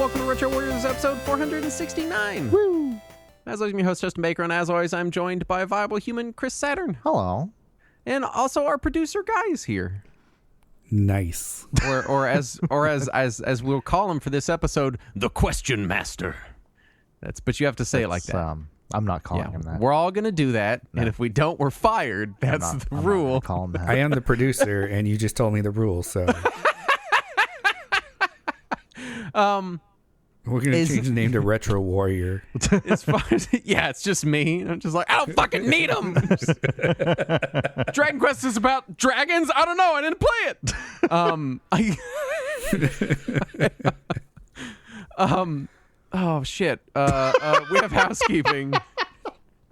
welcome to Retro Warriors episode 469. Woo! As always, I'm your host, Justin Baker, and as always, I'm joined by viable human Chris Saturn. Hello. And also our producer Guy is here. Nice. Or as we'll call him for this episode, the Question Master. But you have to say it like that. I'm not calling him that. We're all gonna do that, and if we don't, we're fired. That's the rule. Call him that. I am the producer, and you just told me the rules, so. We're going to change the name to Retro Warrior. It's fine. Yeah, it's just me. I'm just like, I don't fucking need them. Dragon Quest is about dragons? I don't know. I didn't play it. Oh, shit. We have housekeeping.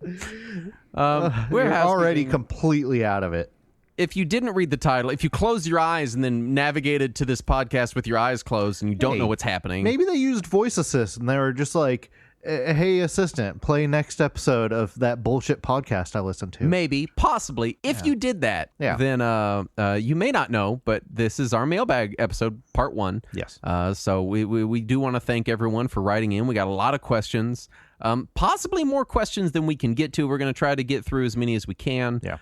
We're already completely out of it. If you didn't read the title, if you closed your eyes and then navigated to this podcast with your eyes closed and you don't know what's happening. Maybe they used voice assist and they were just like, hey, assistant, play next episode of that bullshit podcast I listened to. Maybe, possibly. If you did that, then you may not know, but this is our mailbag episode, part 1. Yes. So we do want to thank everyone for writing in. We got a lot of questions, possibly more questions than we can get to. We're going to try to get through as many as we can. Yeah.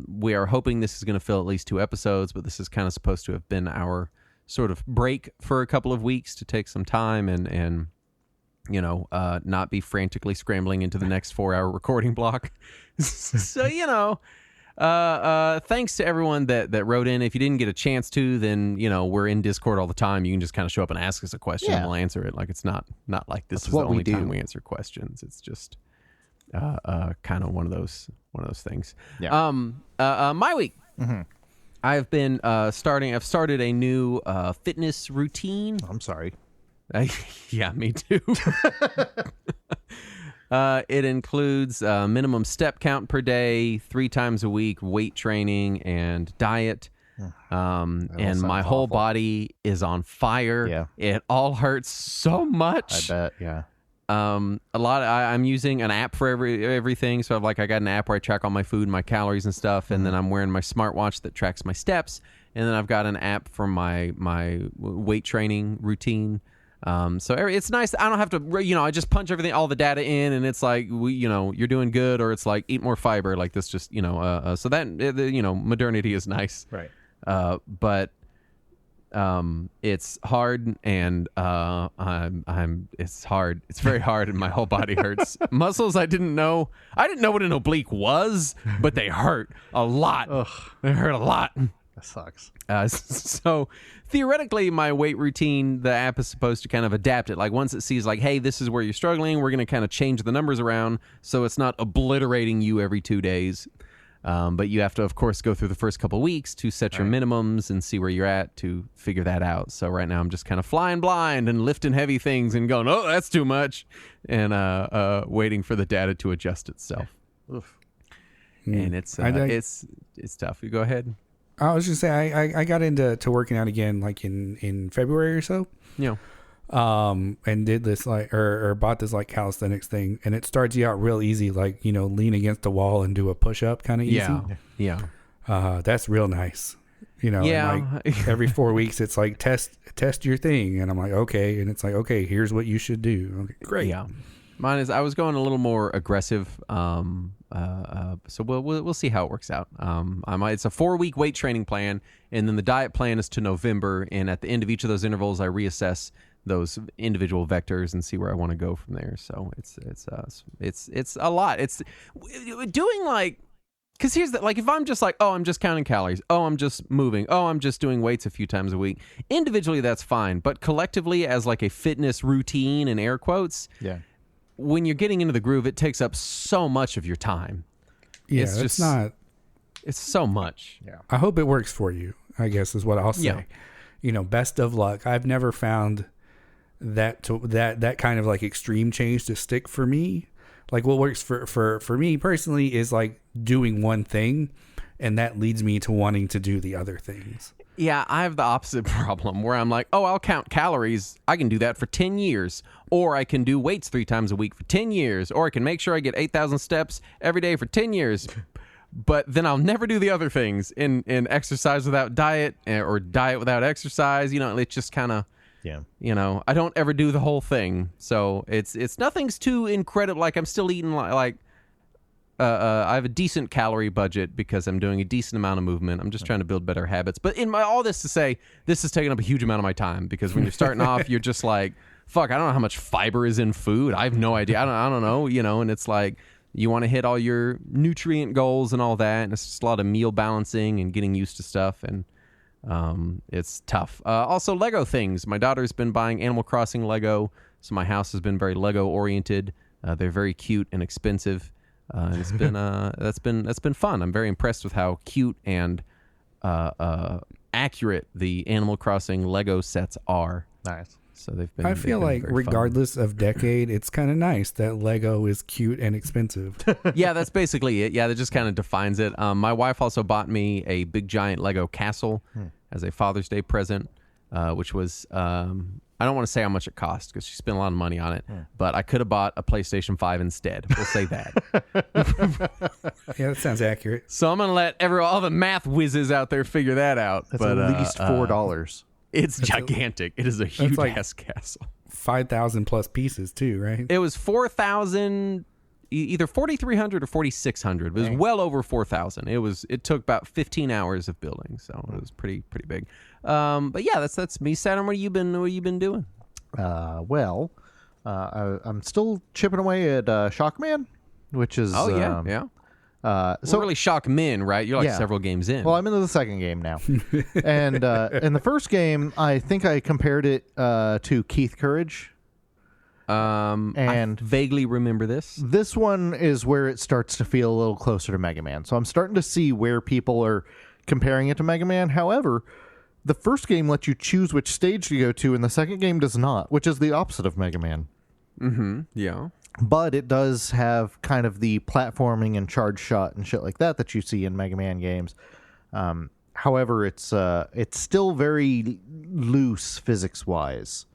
We are hoping this is going to fill at least 2 episodes, but this is kind of supposed to have been our sort of break for a couple of weeks to take some time and you know, not be frantically scrambling into the next 4-hour recording block. So, you know, thanks to everyone that wrote in. If you didn't get a chance to, then, you know, we're in Discord all the time. You can just kind of show up and ask us a question and we'll answer it. Like, it's not like this is the only time we answer questions. It's just kind of one of those things. Yeah. My week. Mm-hmm. I've started a new fitness routine. I'm sorry. Yeah, me too. It includes minimum step count per day, 3 times a week, weight training, and diet. And my whole body is on fire. Yeah. It all hurts so much. I bet, yeah. I'm using an app for everything. So I got an app where I track all my food and my calories and stuff. And then I'm wearing my smartwatch that tracks my steps. And then I've got an app for my weight training routine. So it's nice. I don't have to, I just punch all the data in, and it's like, you're doing good, or it's like, eat more fiber. Like this, just, so that, modernity is nice. Right. But it's hard, and it's hard. It's very hard, and my whole body hurts. Muscles, I didn't know what an oblique was, but they hurt a lot. Ugh. They hurt a lot. That sucks. So theoretically, my weight routine, the app is supposed to kind of adapt it. Like once it sees like, hey, this is where you're struggling, we're going to kind of change the numbers around so it's not obliterating you every 2 days. But you have to, of course, go through the first couple weeks to set your minimums and see where you're at to figure that out. So right now I'm just kind of flying blind and lifting heavy things and going, oh, that's too much, and waiting for the data to adjust itself. Oof. And it's tough. You go ahead. I was just saying, I got into working out again like in February or so. Yeah. And did this or bought this like calisthenics thing, and it starts you out real easy, like, lean against the wall and do a push up kind of easy. Yeah. That's real nice. And like every 4 weeks it's like test your thing, and I'm like, okay, and it's like, okay, here's what you should do. Okay, great. Yeah. Mine is, I was going a little more aggressive. So we'll see how it works out. It's a 4-week weight training plan, and then the diet plan is to November. And at the end of each of those intervals, I reassess those individual vectors and see where I want to go from there. So it's a lot. It's doing like, because here's like, if I'm just like, oh, I'm just counting calories, oh, I'm just moving, oh, I'm just doing weights a few times a week. Individually, that's fine, but collectively, as like a fitness routine in air quotes, when you're getting into the groove, it takes up so much of your time. Yeah, it's so much. Yeah. I hope it works for you, I guess is what I'll say. Yeah. Best of luck. I've never found that kind of like extreme change to stick for me. Like what works for me personally is like doing one thing, and that leads me to wanting to do the other things. Yeah, I have the opposite problem where I'm like, oh, I'll count calories. I can do that for 10 years. Or I can do weights 3 times a week for 10 years. Or I can make sure I get 8,000 steps every day for 10 years. But then I'll never do the other things in exercise without diet, or diet without exercise. It's just kind of, Yeah. You know, I don't ever do the whole thing, so it's nothing's too incredible. Like I'm still eating like I have a decent calorie budget because I'm doing a decent amount of movement. I'm just trying to build better habits. But all this to say, this is taking up a huge amount of my time because when you're starting off, you're just like, fuck, I don't know how much fiber is in food. I have no idea. I don't know, you know, and it's like you want to hit all your nutrient goals and all that. And it's just a lot of meal balancing and getting used to stuff. And it's tough. Also, Lego things. My daughter's been buying Animal Crossing Lego, so my house has been very Lego oriented. They're very cute and expensive. And it's been that's been fun. I'm very impressed with how cute and accurate the Animal Crossing Lego sets are. Nice. So they've been. I feel like regardless of decade, it's kind of nice that Lego is cute and expensive. Yeah, that's basically it. Yeah, that just kind of defines it. My wife also bought me a big giant Lego castle as a Father's Day present, which was. I don't want to say how much it cost because she spent a lot of money on it, but I could have bought a PlayStation 5 instead. We'll say that. Yeah, that sounds accurate. So I'm going to let all the math whizzes out there figure that out. That's at least $4. It's gigantic. It is a huge ass castle. 5,000 plus pieces too, right? It was 4,000, either 4,300 or 4,600. It was well over 4,000. It took about 15 hours of building, so it was pretty big. But yeah, that's me. Saturn, what have you been doing? I'm still chipping away at Shockman, which is so really Shock Min, right? You're like several games in. Well, I'm into the second game now, and in the first game, I think I compared it to Keith Courage. And I vaguely remember this. This one is where it starts to feel a little closer to Mega Man. So I'm starting to see where people are comparing it to Mega Man. However, the first game lets you choose which stage to go to, and the second game does not, which is the opposite of Mega Man. Mm-hmm. Yeah. But it does have kind of the platforming and charge shot and shit like that you see in Mega Man games. However, it's still very loose physics-wise.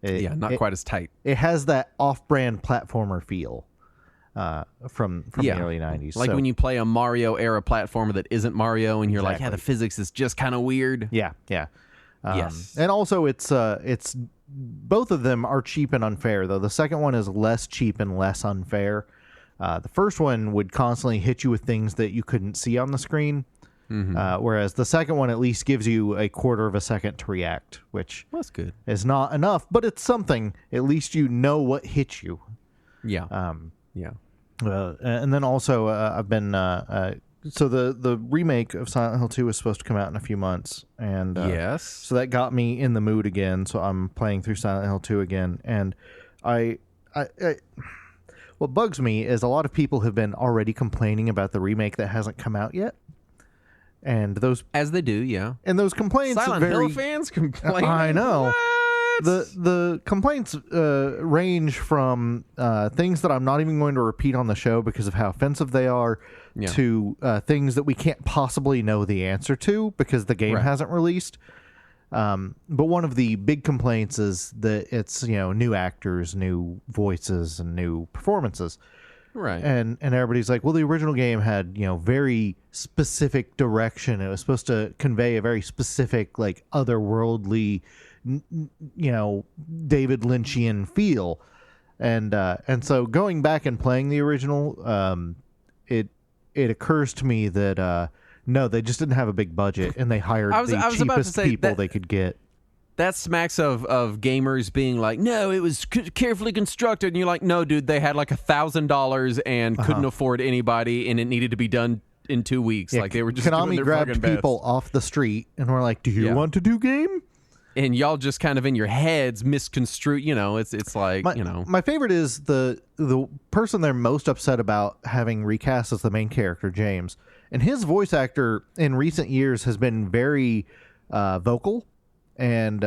Not quite as tight. It has that off-brand platformer feel from the early 90s. Like when you play a Mario era platformer that isn't Mario and you're like, yeah, the physics is just kind of weird. Yeah. Yes. And also it's both of them are cheap and unfair, though. The second one is less cheap and less unfair. The first one would constantly hit you with things that you couldn't see on the screen. Mm-hmm. Whereas the second one at least gives you a quarter of a second to react, which that's good. Is not enough, but it's something. At least you know what hit you. Yeah. And then also I've been so the remake of Silent Hill 2 is supposed to come out in a few months, and yes, so that got me in the mood again. So I'm playing through Silent Hill 2 again, and I what bugs me is a lot of people have been already complaining about the remake that hasn't come out yet. And those, as they do, yeah. And those complaints, Silent Hill fans complain. I know. What? The complaints range from things that I'm not even going to repeat on the show because of how offensive they are, to things that we can't possibly know the answer to because the game hasn't released. But one of the big complaints is that it's new actors, new voices, and new performances. Right. And everybody's like, well, the original game had, very specific direction. It was supposed to convey a very specific, like, otherworldly, David Lynchian feel. And so going back and playing the original, it occurs to me that, no, they just didn't have a big budget, and they hired the cheapest people they could get. That smacks of gamers being like, no, it was carefully constructed. And you're like, no, dude, they had like $1,000 and couldn't afford anybody, and it needed to be done in 2 weeks. Yeah, like they were just Konami doing their grabbed fucking people best. off the street and were like, do you want to do game? And y'all just kind of in your heads misconstrue, it's like, My favorite is the person they're most upset about having recast as the main character, James. And his voice actor in recent years has been very vocal. And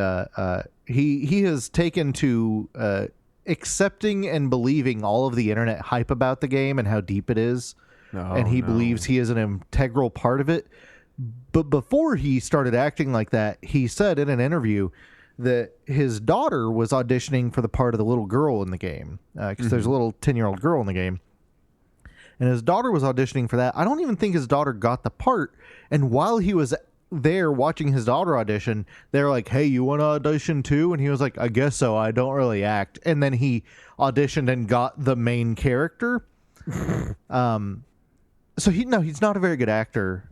he has taken to accepting and believing all of the internet hype about the game and how deep it is. And he believes he is an integral part of it. But before he started acting like that, he said in an interview that his daughter was auditioning for the part of the little girl in the game. Because there's a little 10-year-old girl in the game. And his daughter was auditioning for that. I don't even think his daughter got the part. And while he was there watching his daughter audition, they're like, "Hey, you want to audition too?" And he was like, "I guess so. I don't really act." And then he auditioned and got the main character. So he's not a very good actor.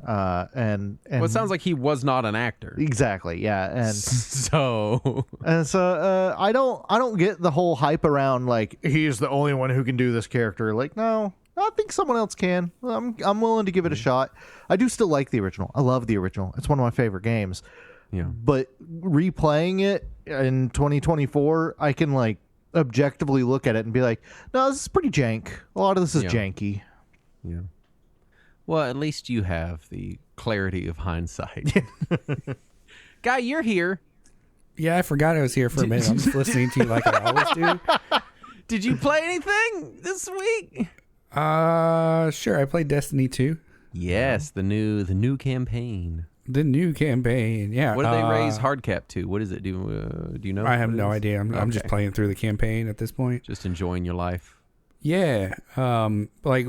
And well, it sounds like he was not an actor. Exactly. Yeah. And so I don't get the whole hype around like he's the only one who can do this character. Like, no, I think someone else can. I'm willing to give it a shot. I do still like the original. I love the original. It's one of my favorite games. Yeah. But replaying it in 2024, I can like objectively look at it and be like, no, this is pretty jank. A lot of this is janky. Yeah. Well, at least you have the clarity of hindsight. Guy, you're here. Yeah, I forgot I was here for a minute. I'm just listening to you like I always do. Did you play anything this week? Sure. I played Destiny 2. Yes, the new campaign. The new campaign, yeah. What did they raise hard cap to? What does it do? Do you know? I have no idea. I'm just playing through the campaign at this point. Just enjoying your life. Yeah. Like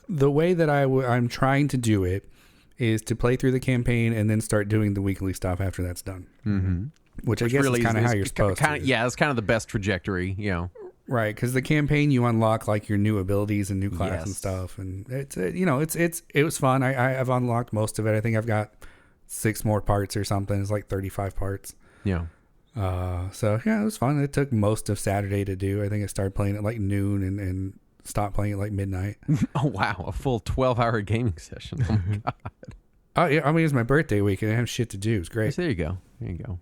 the way that I'm trying to do it is to play through the campaign and then start doing the weekly stuff after that's done. Mm-hmm. Which I guess really is kind of how you're supposed to. Yeah, that's kind of the best trajectory, you know. Right, because the campaign you unlock like your new abilities and new class and stuff, and it was fun. I've unlocked most of it. I think I've got 6 more parts or something. It's like 35 parts. Yeah. So yeah, it was fun. It took most of Saturday to do. I think I started playing at like noon and stopped playing at like midnight. Oh wow, a full 12-hour gaming session. Oh my god. Oh yeah, I mean it was my birthday week and I have shit to do. It was great. Yes, there you go. There you go.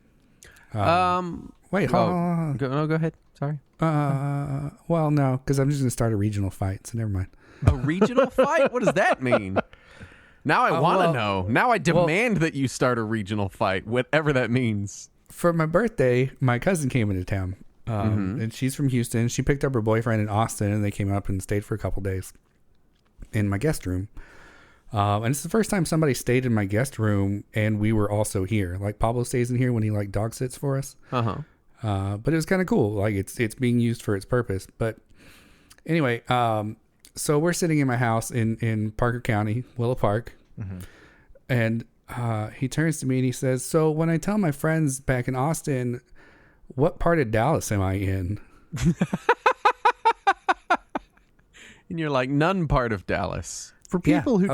Wait, hold on. Go ahead. Sorry. Well, no, because I'm just gonna start a regional fight. So never mind. A regional fight? What does that mean? Now I want to know. Now I demand that you start a regional fight, whatever that means. For my birthday, my cousin came into town, and she's from Houston. She picked up her boyfriend in Austin, and they came up and stayed for a couple days in my guest room. And it's the first time somebody stayed in my guest room, and we were also here. Like Pablo stays in here when he like dog sits for us. But it was kind of cool. Like it's being used for its purpose. But anyway, so we're sitting in my house in Parker County, Willow Park, and he turns to me and he says, "So when I tell my friends back in Austin, what part of Dallas am I in?" And you're like, none part of Dallas. For people who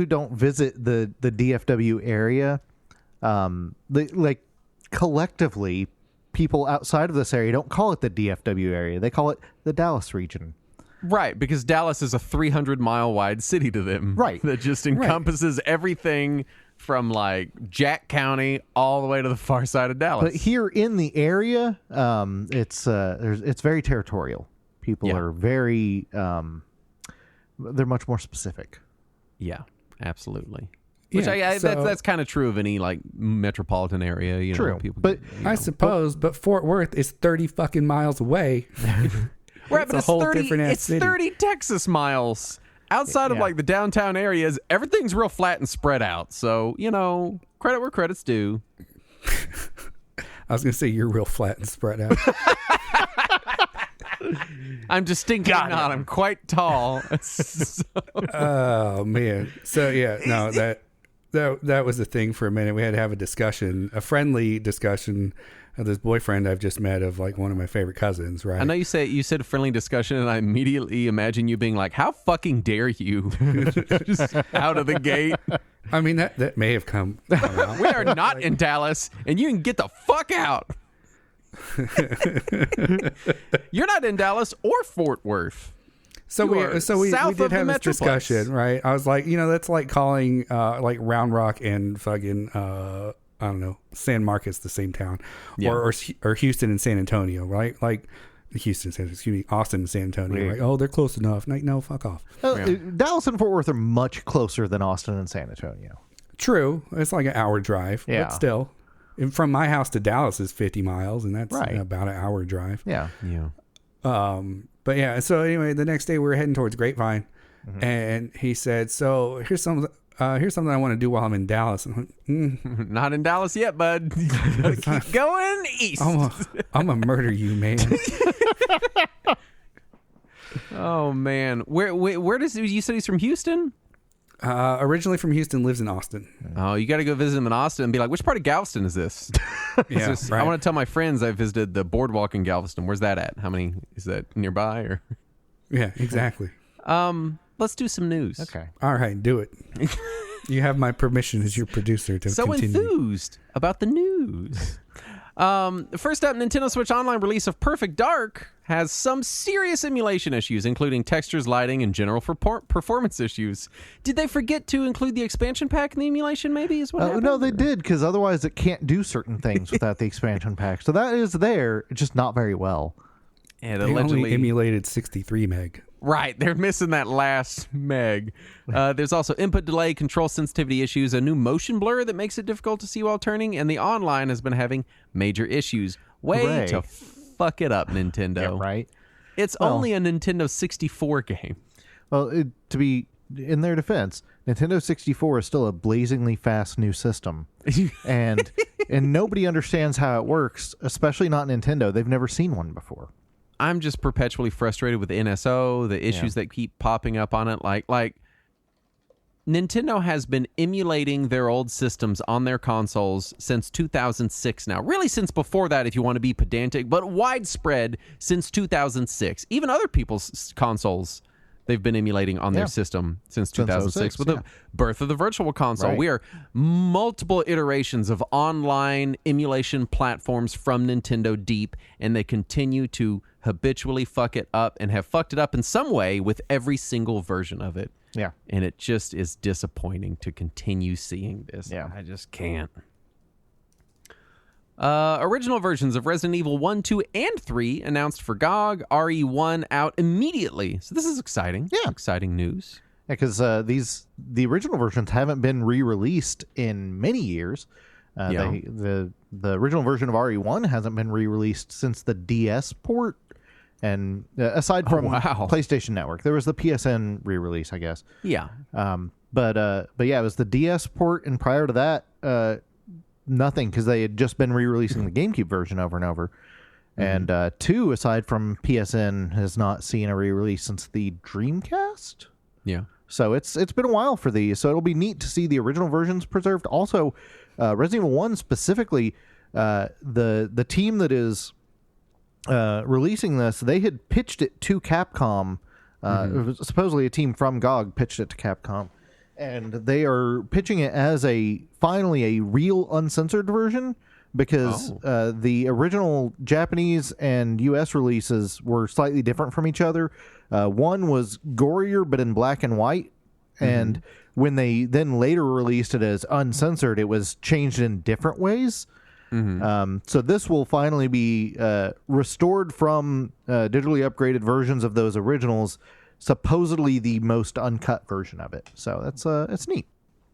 don't visit the DFW area, like collectively, people outside of this area don't call it the DFW area. They call it the Dallas region. Right, because Dallas is a 300-mile wide city to them. Right. That just encompasses everything from like Jack County all the way to the far side of Dallas. But here in the area, it's very territorial. People are very they're much more specific. Yeah, absolutely. Which that's kind of true of any like metropolitan area. You know, people. But I suppose, but Fort Worth is 30 fucking miles away. Right, but it's 30 Texas miles. Outside of like the downtown areas, everything's real flat and spread out. So, you know, credit where credit's due. I was going to say you're real flat and spread out. I'm distinctly not. I'm quite tall. Oh, man. So, yeah, no, that was the thing for a minute. We had to have a discussion, a friendly discussion of this boyfriend I've just met of like one of my favorite cousins, right? I know you said friendly discussion, and I immediately imagine you being like, "How fucking dare you!" Just out of the gate. I mean that may have come out. We are not in Dallas, and you can get the fuck out. You're not in Dallas or Fort Worth. So we did have this discussion, right? I was like, that's like calling like Round Rock and fucking I don't know, San Marcos the same town, or Houston and San Antonio, right? Like Austin and San Antonio. Like, oh, they're close enough. Like, no, fuck off. Dallas and Fort Worth are much closer than Austin and San Antonio. True, it's like an hour drive, but still, from my house to Dallas is 50 miles, and that's about an hour drive. Yeah. But yeah. So anyway, the next day we were heading towards Grapevine, and he said, "So here's something I want to do while I'm in Dallas." I'm like, Not in Dallas yet, bud. Keep going east. I'm gonna murder you, man. Oh man, where does you said he's from Houston? Originally from Houston, lives in Austin. Oh, you got to go visit him in Austin and be like, which part of Galveston is this? Yeah, I want to tell my friends I visited the boardwalk in Galveston. Where's that at? How many is that nearby? Or Yeah, exactly. let's do some news. Okay. All right, do it. You have my permission as your producer to So continue. enthused about the news. First up, Nintendo Switch Online release of Perfect Dark has some serious emulation issues, including textures, lighting, and general performance issues. Did they forget to include the expansion pack in the emulation, maybe, is what happened? No, they did, because otherwise it can't do certain things without the expansion pack. So that is there, just not very well. And They allegedly only emulated 63 meg. Right, they're missing that last meg. There's also input delay, control sensitivity issues, a new motion blur that makes it difficult to see while turning, and the online has been having major issues. Way Hooray. to fuck it up, Nintendo. Yeah, right. It's only a Nintendo 64 game. Well, to be in their defense, Nintendo 64 is still a blazingly fast new system, and nobody understands how it works, especially not Nintendo. They've never seen one before. I'm just perpetually frustrated with the NSO, the issues that keep popping up on it. Like Nintendo has been emulating their old systems on their consoles since 2006 now. Really since before that, if you want to be pedantic, but widespread since 2006. Even other people's consoles, they've been emulating on their system since 2006 with the birth of the Virtual Console. Right. We are multiple iterations of online emulation platforms from Nintendo deep, and they continue to habitually fuck it up and have fucked it up in some way with every single version of it. Yeah. And it just is disappointing to continue seeing this. Yeah. I just can't. Original versions of Resident Evil 1, 2, and 3 announced for GOG, RE1 out immediately. So this is exciting. Yeah. Exciting news. Yeah, because the original versions haven't been re-released in many years. The original version of RE1 hasn't been re-released since the DS port, and aside from PlayStation Network, there was the PSN re-release, I guess. Yeah. But yeah, it was the DS port, and prior to that, nothing, because they had just been re-releasing the GameCube version over and over. And 2, aside from PSN, has not seen a re-release since the Dreamcast. Yeah. So it's been a while for these. So it'll be neat to see the original versions preserved. Also, Resident Evil 1 specifically, the team that is releasing this, they had pitched it to Capcom. It was supposedly a team from GOG pitched it to Capcom. And they are pitching it as finally a real uncensored version, because the original Japanese and US releases were slightly different from each other. One was gorier, but in black and white. And when they then later released it as uncensored, it was changed in different ways. So this will finally be restored from digitally upgraded versions of those originals, supposedly the most uncut version of it. So that's it's neat.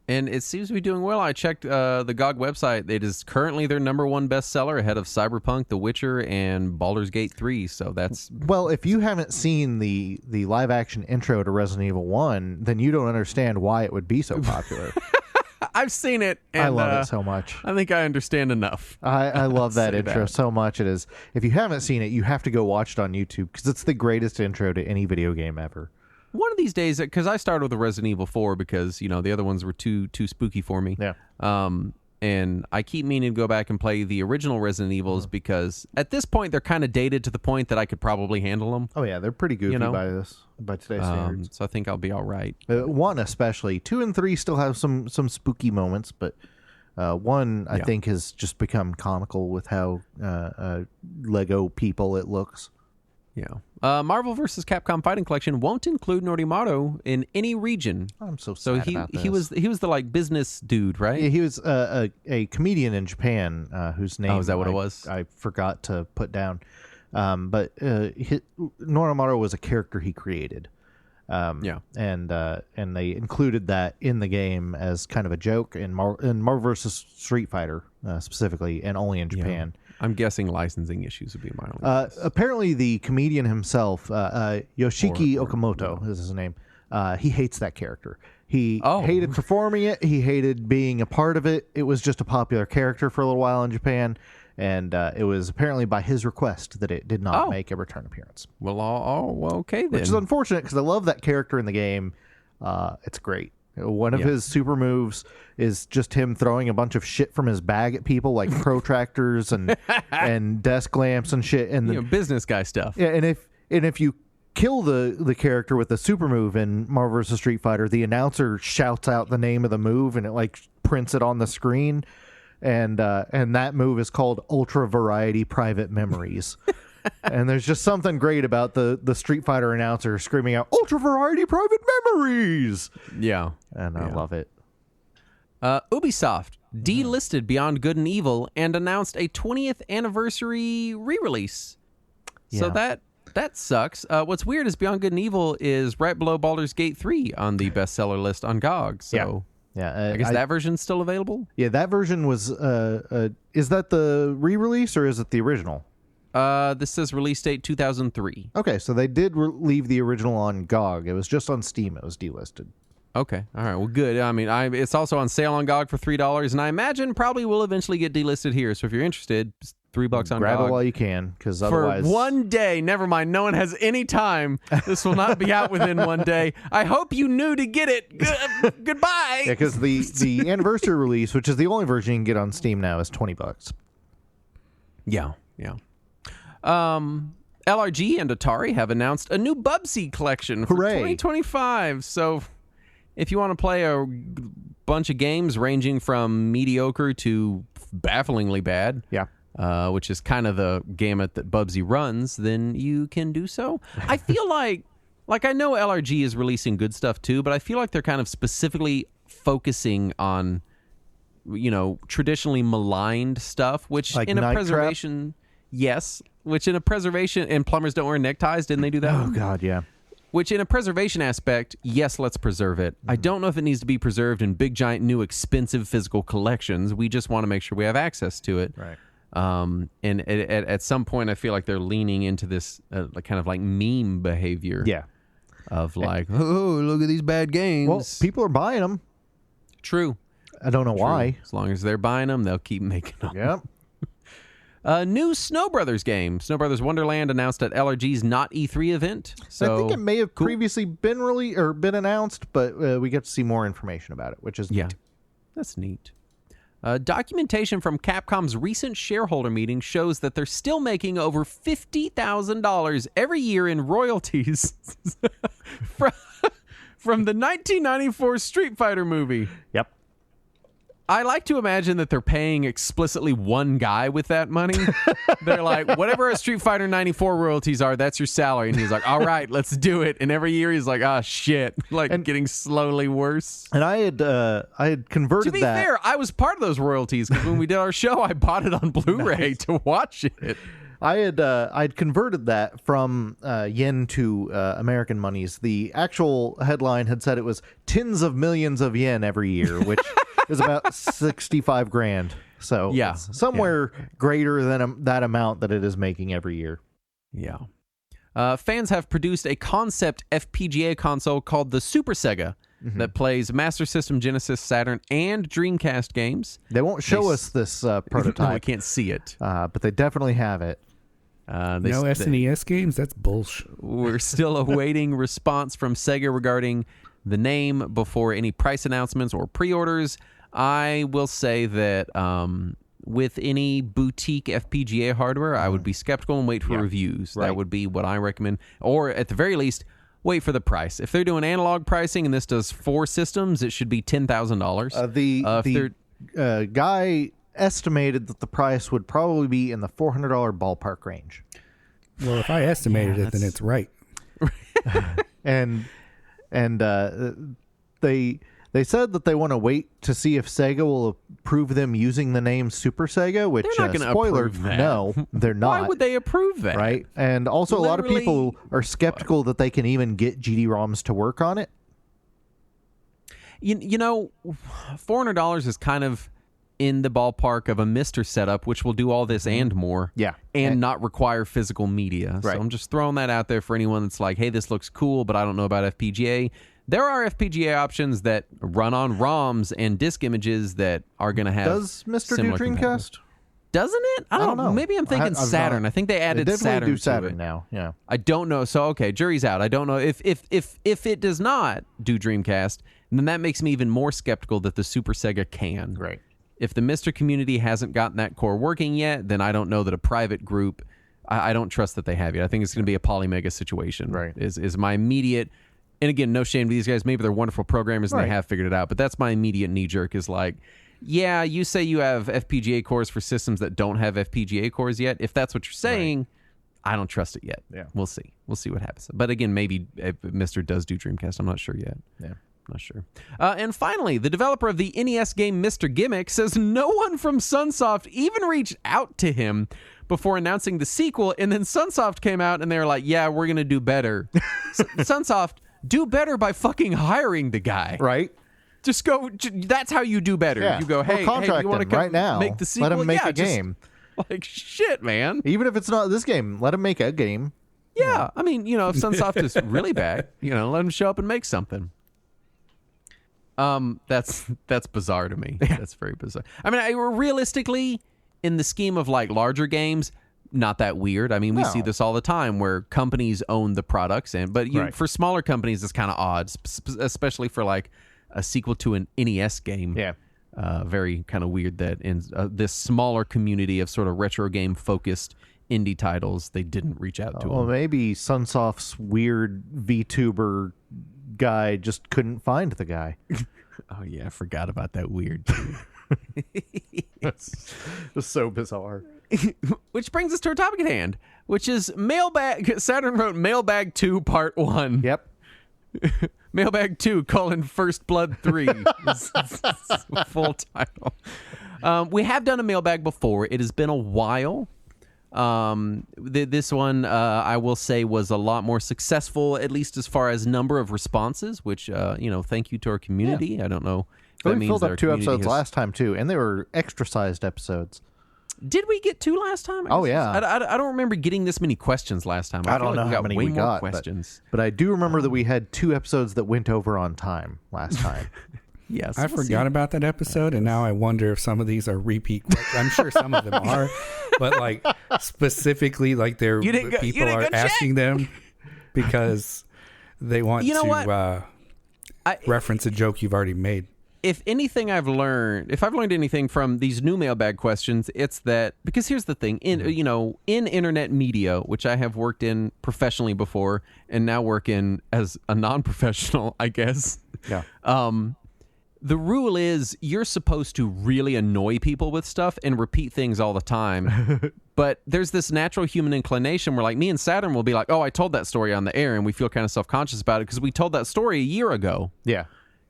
And it seems to be doing well. I checked the GOG website. It is currently their #1 bestseller, ahead of Cyberpunk, The Witcher, and Baldur's Gate 3. So that's... Well, if you haven't seen the live-action intro to Resident Evil 1, then you don't understand why it would be so popular. I've seen it. And, I love it so much. I think I understand enough. I love that intro so much. It is. If you haven't seen it, you have to go watch it on YouTube, because it's the greatest intro to any video game ever. One of these days, because I started with the Resident Evil 4 because, the other ones were too spooky for me. Yeah. And I keep meaning to go back and play the original Resident Evils because at this point they're kind of dated to the point that I could probably handle them. Oh yeah, they're pretty goofy by today's standards. So I think I'll be all right. 1 especially. 2 and 3 still have some spooky moments, but 1 I think has just become comical with how Lego people it looks. Yeah. Marvel vs. Capcom Fighting Collection won't include Norimato in any region. I'm so sad about this. he was the business dude, right? Yeah, he was a comedian in Japan whose name is that what it was? I forgot to put down. But Norimato was a character he created. And they included that in the game as kind of a joke in Marvel vs. Street Fighter specifically, and only in Japan. Yeah. I'm guessing licensing issues would be my only apparently the comedian himself, Yoshiki Okamoto is his name, he hates that character. He hated performing it. He hated being a part of it. It was just a popular character for a little while in Japan, and it was apparently by his request that it did not make a return appearance. Well, okay then. Which is unfortunate, because I love that character in the game. It's great. One of his super moves is just him throwing a bunch of shit from his bag at people, like protractors and desk lamps and shit. And business guy stuff. Yeah, and if you kill the character with the super move in Marvel vs. Street Fighter, the announcer shouts out the name of the move and it like prints it on the screen. And that move is called Ultra Variety Private Memories. And there's just something great about the Street Fighter announcer screaming out Ultra Variety Private Memories. Yeah. And I love it. Ubisoft delisted Beyond Good and Evil and announced a 20th anniversary re-release. So that sucks. What's weird is Beyond Good and Evil is right below Baldur's Gate 3 on the bestseller list on GOG. So yeah. I guess that version's still available? Yeah, that version was... is that the re-release or is it the original? This says release date 2003. Okay, so they did leave the original on GOG. It was just on Steam. It was delisted. Okay, all right. Well, good. I mean, it's also on sale on GOG for $3, and I imagine probably will eventually get delisted here. So if you're interested, just $3 on Grab GOG. it while you can, because otherwise... For one day, never mind. No one has any time. This will not be out within one day. I hope you knew to get it. Goodbye. Yeah, because the anniversary release, which is the only version you can get on Steam now, is $20. Yeah. LRG and Atari have announced a new Bubsy collection for 2025. So if you want to play a bunch of games ranging from mediocre to bafflingly bad, which is kind of the gamut that Bubsy runs, then you can do so. I feel like I know LRG is releasing good stuff too, but I feel like they're kind of specifically focusing on, traditionally maligned stuff, which like in a Night preservation... Trap? Yes, which in a preservation, and plumbers don't wear neckties, didn't they do that? Oh, God, yeah. Which in a preservation aspect, yes, let's preserve it. I don't know if it needs to be preserved in big, giant, new, expensive physical collections. We just want to make sure we have access to it. Right. And at some point, I feel like they're leaning into this kind of like meme behavior. Yeah. Of like, oh, look at these bad games. Well, people are buying them. True. I don't know why. As long as they're buying them, they'll keep making them. Yep. New Snow Brothers game. Snow Brothers Wonderland announced at LRG's Not E3 event. So I think it may have previously been been announced, but we get to see more information about it, which is neat. That's neat. Documentation from Capcom's recent shareholder meeting shows that they're still making over $50,000 every year in royalties from the 1994 Street Fighter movie. Yep. I like to imagine that they're paying explicitly one guy with that money. They're like, whatever our Street Fighter 94 royalties are, that's your salary. And he's like, all right, let's do it. And every year he's like, shit. Getting slowly worse. And I had converted that. To be fair, I was part of those royalties because when we did our show, I bought it on Blu-ray to watch it. I'd converted that from yen to American monies. The actual headline had said it was tens of millions of yen every year, which is about 65 grand. So it's somewhere greater than that amount that it is making every year. Yeah. Fans have produced a concept FPGA console called the Super Sega that plays Master System, Genesis, Saturn, and Dreamcast games. They won't show us this prototype. No, we can't see it. But they definitely have it. No SNES games? That's bullshit. We're still awaiting response from Sega regarding the name before any price announcements or pre-orders. I will say that with any boutique FPGA hardware, I would be skeptical and wait for reviews. Right. That would be what I recommend. Or at the very least, wait for the price. If they're doing analog pricing and this does 4 systems, it should be $10,000. The guy estimated that the price would probably be in the $400 ballpark range. Well, if I estimated it, then it's right. and they said that they want to wait to see if Sega will approve them using the name Super Sega, which they're not going to spoiler, approve that. No, they're not. Why would they approve that? Right? And also a lot of people are skeptical that they can even get GD-ROMs to work on it. You know, $400 is kind of in the ballpark of a Mr. setup, which will do all this and more. Yeah. And not require physical media. Right. So I'm just throwing that out there for anyone that's like, hey, this looks cool, but I don't know about FPGA. There are FPGA options that run on ROMs and disk images that are going to have Does Mr. do Dreamcast? doesn't it? I don't know. Maybe I'm thinking Saturn. I think they added Saturn. Do Saturn now. Yeah. I don't know. So okay, jury's out. I don't know if it does not do Dreamcast, then that makes me even more skeptical that the Super Sega can. Right. If the Mister community hasn't gotten that core working yet, then I don't know that a private group. I don't trust that they have yet. I think it's going to be a Polymega situation. Right. Is my immediate. And again, no shame to these guys. Maybe they're wonderful programmers and they have figured it out. But that's my immediate knee jerk. Is like. Yeah, you say you have FPGA cores for systems that don't have FPGA cores yet. If that's what you're saying, I don't trust it yet. Yeah. We'll see. We'll see what happens. But again, maybe Mr. does do Dreamcast. I'm not sure yet. Yeah. I'm not sure. And finally, the developer of the NES game Mr. Gimmick says no one from Sunsoft even reached out to him before announcing the sequel. And then Sunsoft came out and they were like, yeah, we're going to do better. Sunsoft, do better by fucking hiring the guy. Right. Just go. That's how you do better. Yeah. You go, hey, contract you want to him right now? make the sequel? Let him make a just, game. Like shit, man. Even if it's not this game, let him make a game. Yeah, I mean, if Sunsoft is really bad, let him show up and make something. That's bizarre to me. Yeah. That's very bizarre. I mean, realistically, in the scheme of like larger games, not that weird. I mean, we see this all the time where companies own the products, but for smaller companies, it's kind of odd, especially for like a sequel to an NES game. Yeah. Very kind of weird that in this smaller community of sort of retro game focused indie titles, they didn't reach out to Well, him. maybe Sunsoft's weird VTuber guy just couldn't find the guy. Oh, yeah. I forgot about that weird dude. It's so bizarre. Which brings us to our topic at hand, which is Mailbag. Saturn wrote Mailbag 2 Part 1. Yep. Mailbag 2, First Blood 3. is full title. We have done a mailbag before. It has been a while. This one, I will say, was a lot more successful, at least as far as number of responses, which, thank you to our community. Yeah. I don't know if that we means filled that up 2 episodes last time, too, and they were extra-sized episodes. Did we get 2 last time? Oh, yeah. I don't remember getting this many questions last time. I don't know how many we got. Questions. But I do remember that we had 2 episodes that went over on time last time. Yes. I forgot about that episode, and now I wonder if some of these are repeat questions. I'm sure some of them are, but like specifically, like people are asking them because they want to reference a joke you've already made. If I've learned anything from these new mailbag questions, it's that, because here's the thing, in internet media, which I have worked in professionally before and now work in as a non-professional, I guess. Yeah. The rule is you're supposed to really annoy people with stuff and repeat things all the time. But there's this natural human inclination where, like, me and Saturn will be like, oh, I told that story on the air, and we feel kind of self-conscious about it because we told that story a year ago. Yeah.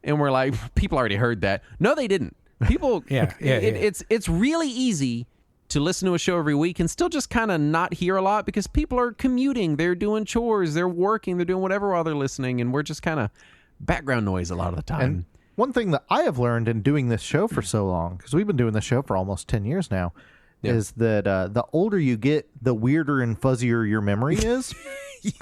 And we're like, people already heard that. No, they didn't. People, it's really easy to listen to a show every week and still just kind of not hear a lot because people are commuting, they're doing chores, they're working, they're doing whatever while they're listening, and we're just kind of background noise a lot of the time. And one thing that I have learned in doing this show for so long, because we've been doing this show for almost 10 years now, is that the older you get, the weirder and fuzzier your memory is.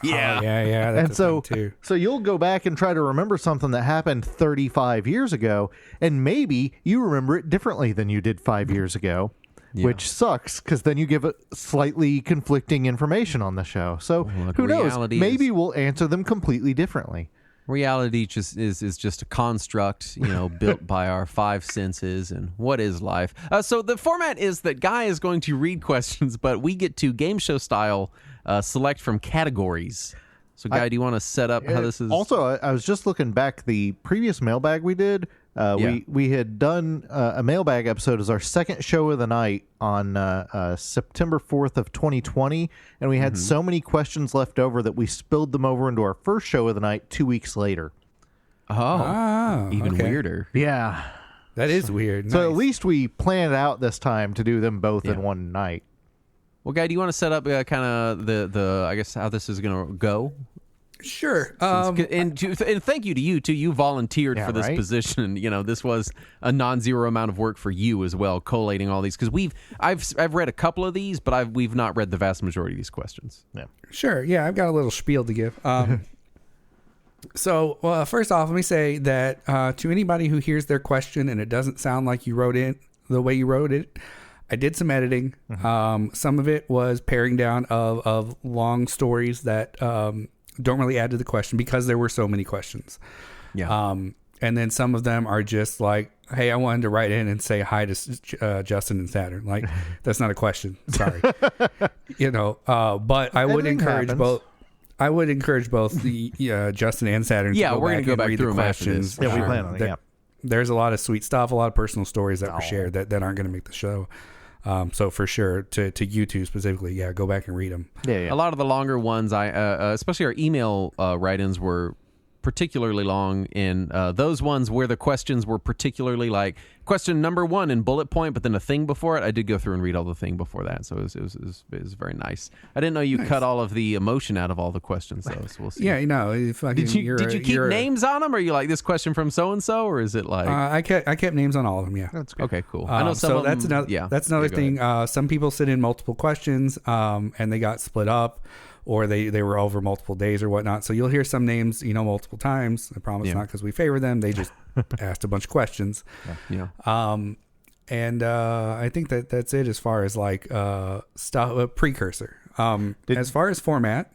Yeah. That's and too. So you'll go back and try to remember something that happened 35 years ago, and maybe you remember it differently than you did 5 years ago, which sucks because then you give it slightly conflicting information on the show. So who knows? Maybe we'll answer them completely differently. Reality is just a construct, built by our 5 senses. And what is life? So the format is that Guy is going to read questions, but we get to game show style select from categories. So, Guy, do you want to set up how this is? Also, I was just looking back. The previous mailbag we did, we had done a mailbag episode as our second show of the night on September 4th of 2020, and we had so many questions left over that we spilled them over into our first show of the night 2 weeks later. Even weirder. Yeah. That is weird. So at least we planned out this time to do them both in one night. Well, Guy, do you want to set up kind of the I guess how this is going to go? Sure. And thank you to you too. You volunteered for this position. This was a non-zero amount of work for you as well, collating all these, because I've read a couple of these, but we've not read the vast majority of these questions. Yeah. Sure. Yeah, I've got a little spiel to give. So, first off, let me say that to anybody who hears their question and it doesn't sound like you wrote it the way you wrote it, I did some editing. Some of it was paring down of long stories that don't really add to the question because there were so many questions. Yeah. And then some of them are just like, hey, I wanted to write in and say hi to Justin and Saturn. Like, that's not a question. Sorry. But I would encourage happens. both. I would encourage both the Justin and Saturn. Yeah, to we're going gonna to go back read through the them after questions. this. Yeah, we plan on it. Yeah. There's a lot of sweet stuff, a lot of personal stories that were shared that aren't going to make the show. So for sure, to you two specifically, go back and read them. Yeah. A lot of the longer ones, especially our email write-ins were particularly long in those ones where the questions were particularly like question number 1 in bullet point, but then a thing before it. I did go through and read all the thing before that, so it was very nice. I didn't know you cut all of the emotion out of all the questions, though. So we'll see. Yeah, Did you keep names on them? Or are you like this question from so and so, or is it like I kept names on all of them. Yeah, That's good. okay, cool. I know some of them. That's another thing. Some people sent in multiple questions, and they got split up, or they were over multiple days or whatnot. So you'll hear some names, multiple times. I promise not because we favor them. They just asked a bunch of questions. Yeah. And I think that's it as far as like stuff precursor. As far as format,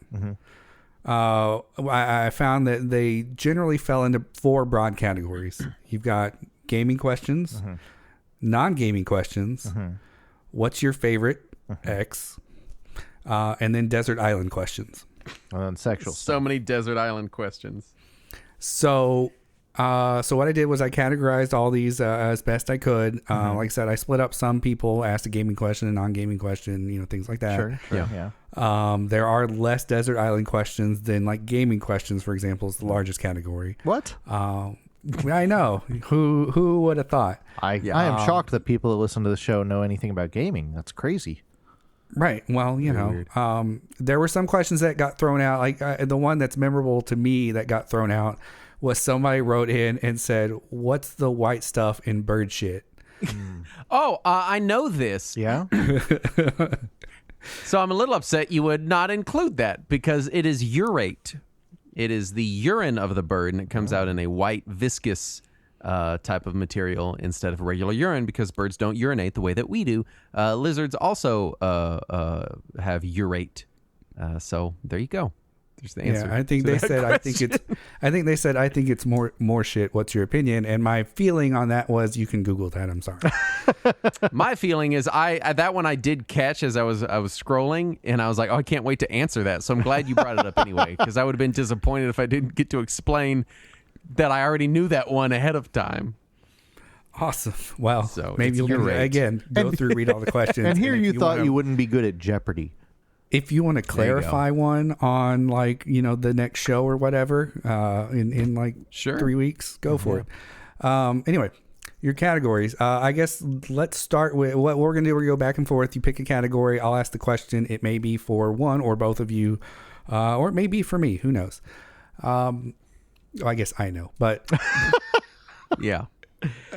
I found that they generally fell into 4 broad categories. You've got gaming questions, non-gaming questions, what's your favorite X, and then desert island questions. And sexual. So many desert island questions. So what I did was I categorized all these as best I could. Like I said, I split up. Some people asked a gaming question, a non-gaming question, things like that. Sure. Yeah. There are less desert island questions than like gaming questions, for example, is the largest category. What? I know. Who would have thought? I am shocked that people that listen to the show know anything about gaming. That's crazy. Right. Well, there were some questions that got thrown out. Like the one that's memorable to me that got thrown out was somebody wrote in and said, "What's the white stuff in bird shit?" I know this. Yeah. So I'm a little upset you would not include that because it is urate. It is the urine of the bird, and it comes out in a white, viscous type of material instead of regular urine because birds don't urinate the way that we do. Lizards also have urate. So there you go. There's the answer. Yeah, I think they said. I think it's more shit. What's your opinion? And my feeling on that was, you can Google that. I'm sorry. My feeling is that one I did catch as I was scrolling, and I was like, oh, I can't wait to answer that. So I'm glad you brought it up anyway, because I would have been disappointed if I didn't get to explain that I already knew that one ahead of time. Awesome. Well, So maybe you'll again go through, read all the questions. And here you thought wanna, you wouldn't be good at Jeopardy. If you want to clarify one on the next show or whatever, in like 3 weeks, go for it. Anyway, your categories. I guess let's start with what we're going to do. We're going to go back and forth. You pick a category. I'll ask the question. It may be for one or both of you, or it may be for me. Who knows? I guess I know, but Yeah.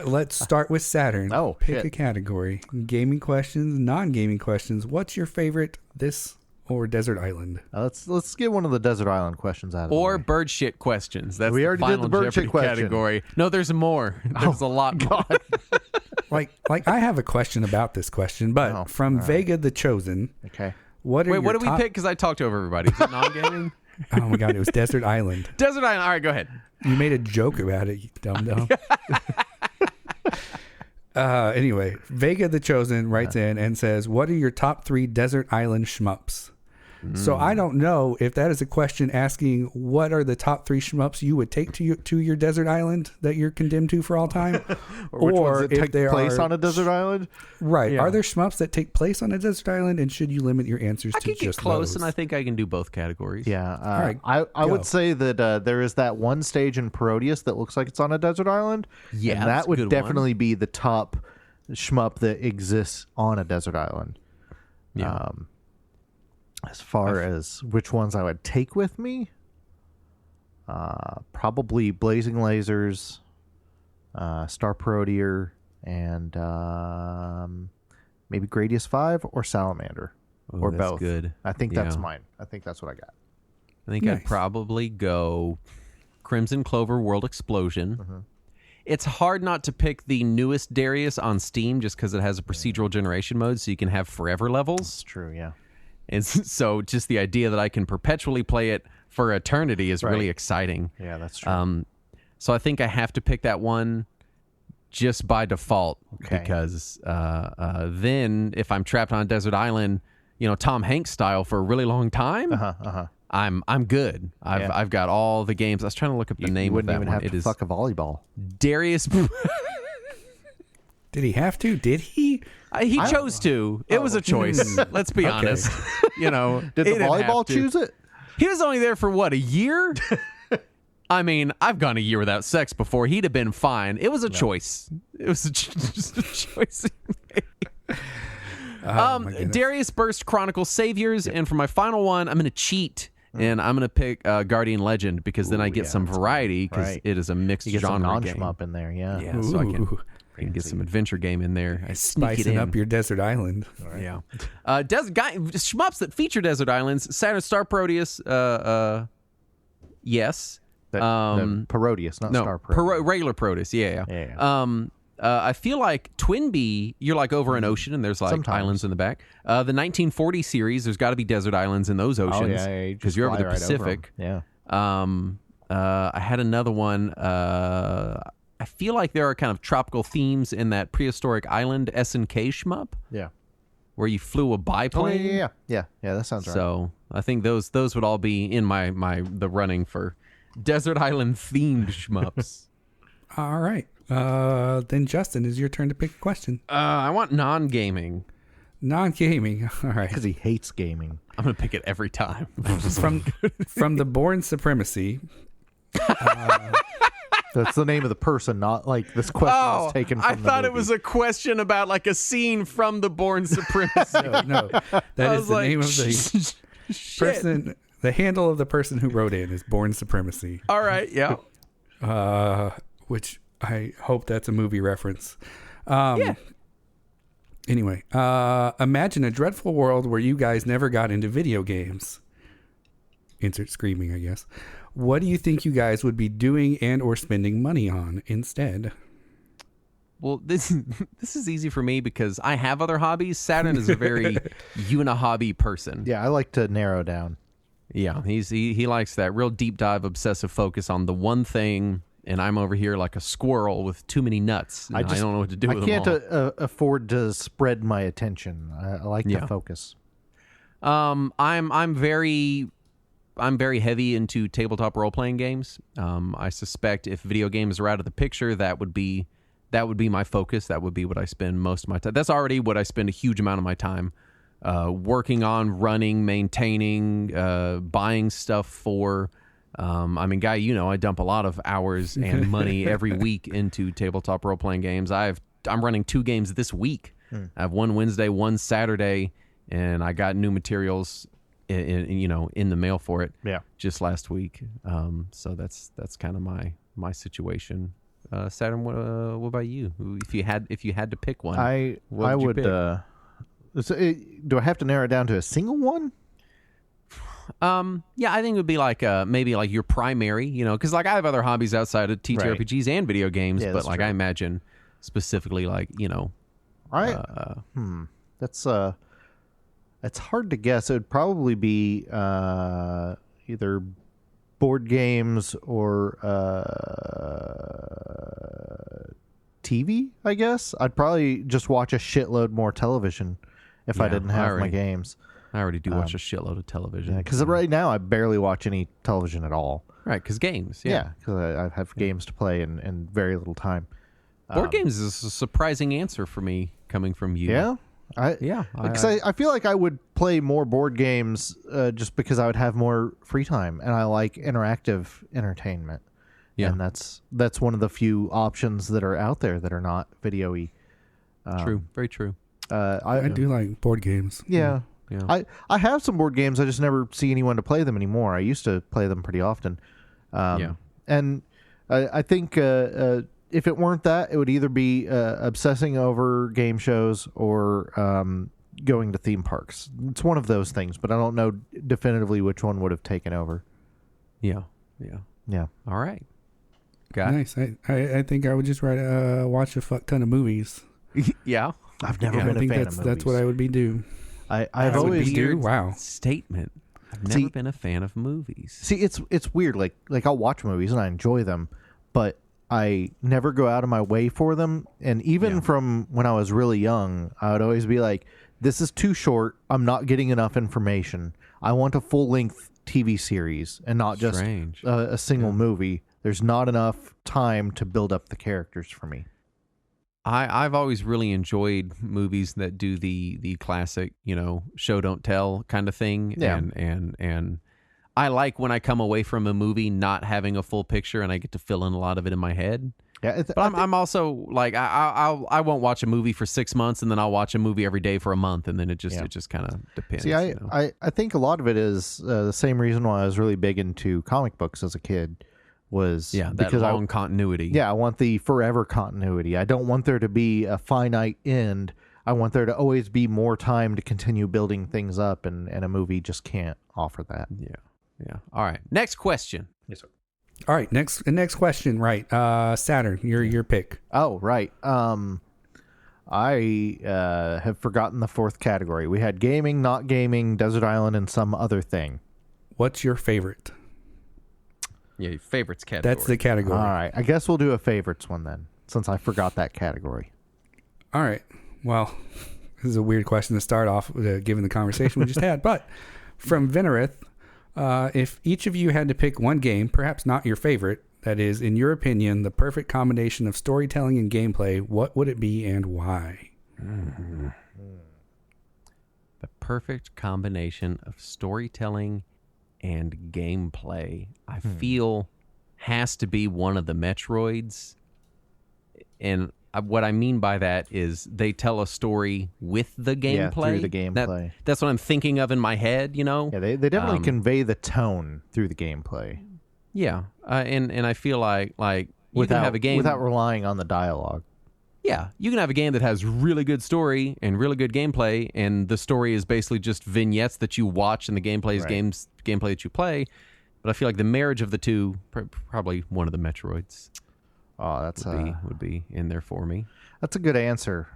let's start with Saturn. Oh, pick shit. a category. Gaming questions, non-gaming questions. What's your favorite, this or desert island? Let's get one of the desert island questions out of Or the way. bird shit questions. That's We the already did final the bird shit Jeopardy question. category. No, there's more. There's a lot more. Like I have a question about this question, but from Vega the Chosen. Okay. What Wait, what did we pick? Because I talked over everybody. Is it non-gaming? Oh my god, it was desert island. Desert island. All right, go ahead. You made a joke about it, you dumb. Anyway, Vega the Chosen writes in and says, "What are your top 3 desert island shmups?" So I don't know if that is a question asking what are the top 3 shmups you would take to your desert island that you're condemned to for all time, Or which ones that if take there place are, on a desert island? right? Yeah. Are there shmups that take place on a desert island, and should you limit your answers I to could get just close, those? and I think I can do both categories. Yeah. right, I go. would say that there is that one stage in Parodius that looks like it's on a desert island. Yeah, and that's that a would good definitely be the top shmup that exists on a desert island. Yeah. As far as which ones I would take with me, probably Blazing Lasers, Star Parodier, and maybe Gradius 5 or Salamander, or that's both. good. I think that's Yeah. mine. I think that's what I got. I think Nice. I'd probably go Crimson Clover World Explosion. It's hard not to pick the newest Darius on Steam just because it has a procedural generation mode, so you can have forever levels. That's true, yeah. And so just the idea that I can perpetually play it for eternity is really exciting. Yeah, that's true. So I think I have to pick that one just by default because then if I'm trapped on a desert island, Tom Hanks style for a really long time, I'm good. I've got all the games. I was trying to look up the name of that one. You wouldn't even have to fuck a volleyball. Darius. Did he have to? Did he? He chose to. It was a choice. Let's be honest. Did the volleyball choose it? He was only there for what, a year? I mean, I've gone a year without sex before. He'd have been fine. It was a choice. It was just a choice he made. Darius Burst Chronicles Saviors, and for my final one, I'm going to cheat. And I'm going to pick Guardian Legend because then I get some variety because it is a mixed genre some game. non-shmup in there, yeah. So I can get some adventure game in there. I sneak Spicing it in. up your desert island. Yeah. Shmups that feature desert islands. Saturn Star Proteus. Yes. The Parodius, not Star Proteus. Regular Proteus. Yeah. I feel like Twinbee, you're like over an ocean and there's like islands in the back. The 1940 series, there's got to be desert islands in those oceans because you're over the Pacific. I had another one. I feel like there are kind of tropical themes in that prehistoric island SNK shmup. Yeah. Where you flew a biplane. Yeah, that sounds right. So I think those would all be in the running for desert island themed shmups. All right. Then Justin, is your turn to pick a question. I want non-gaming. Non-gaming. All right. Because he hates gaming. I'm going to pick it every time. From the Born Supremacy. That's the name of the person, not like this question was taken from I thought it was a question about like a scene from the Born Supremacy. No. That is the name of the person. The handle of the person who wrote in is Born Supremacy. All right, yeah. Which I hope that's a movie reference. Anyway, imagine a dreadful world where you guys never got into video games. Insert screaming, I guess. What do you think you guys would be doing and or spending money on instead? Well, this is easy for me because I have other hobbies. Saturn is a very uni-hobby person. Yeah, I like to narrow down. Yeah, he likes that real deep dive obsessive focus on the one thing, and I'm over here like a squirrel with too many nuts. I don't know what to do with them all. I can't afford to spread my attention. I like to focus. I'm very heavy into tabletop role-playing games. I suspect if video games are out of the picture, that would be my focus. That would be what I spend most of my time. That's already what I spend a huge amount of my time working on, running, maintaining, buying stuff for. I mean, Guy, I dump a lot of hours and money every week into tabletop role-playing games. I'm running 2 games this week. I have one Wednesday, one Saturday, and I got new materials in the mail for it just last week. So that's kind of my situation. Saturn, what about you? If you had to pick one, I would do I have to narrow it down to a single one? Yeah, I think it would be like maybe like your primary, because like I have other hobbies outside of TTRPGs and video games, but like true. I imagine specifically like that's it's hard to guess. It would probably be either board games or TV, I guess. I'd probably just watch a shitload more television if I didn't have my games. I already do watch a shitload of television. Because right now I barely watch any television at all. Right, because games. Yeah, because I have games to play and very little time. Board games is a surprising answer for me coming from you. Yeah? Because I feel like I would play more board games just because I would have more free time, and I like interactive entertainment. Yeah, and that's one of the few options that are out there that are not video-y. True, very true. I do like board games. Yeah. I have some board games. I just never see anyone to play them anymore. I used to play them pretty often. And I think if it weren't that, it would either be obsessing over game shows or going to theme parks. It's one of those things, but I don't know definitively which one would have taken over. Yeah. All right. guy. Nice. I think I would just watch a fuck ton of movies. Yeah. I've never I been a think fan that's of movies. that's what I would be do. I've That would always be do. Wow. Statement. I've never been a fan of movies. see it's weird. Like I'll watch movies and I enjoy them, but I never go out of my way for them. And even from when I was really young, I would always be like, "This is too short. I'm not getting enough information. I want a full length TV series and not just a single movie. There's not enough time to build up the characters for me." I've always really enjoyed movies that do the classic, show don't tell kind of thing. Yeah. And I like when I come away from a movie not having a full picture and I get to fill in a lot of it in my head. Yeah, But I'm also like I won't watch a movie for 6 months and then I'll watch a movie every day for a month and then it just kind of depends. See, I think a lot of it is the same reason why I was really big into comic books as a kid was that because long continuity. Yeah, I want the forever continuity. I don't want there to be a finite end. I want there to always be more time to continue building things up, and a movie just can't offer that. Yeah. All right. Next question. Yes, sir. All right, next question. Right, Saturn, your pick. Oh, right. I have forgotten the fourth category. We had gaming, not gaming, desert island, and some other thing. What's your favorite? Yeah, your favorites category. That's the category. All right. I guess we'll do a favorites one then, since I forgot that category. All right. Well, this is a weird question to start off with, given the conversation we just had. But from Venerith, if each of you had to pick one game, perhaps not your favorite, that is, in your opinion, the perfect combination of storytelling and gameplay, what would it be and why? The perfect combination of storytelling and gameplay, I feel, has to be one of the Metroids. And what I mean by that is they tell a story with the gameplay. Yeah, through the gameplay. That's what I'm thinking of in my head, Yeah, they definitely convey the tone through the gameplay. Yeah, and I feel like you Without can have a game without relying on the dialogue. Yeah, you can have a game that has really good story and really good gameplay, and the story is basically just vignettes that you watch, and the gameplay is gameplay that you play. But I feel like the marriage of the two, probably one of the Metroids. Oh, that's would be in there for me. That's a good answer.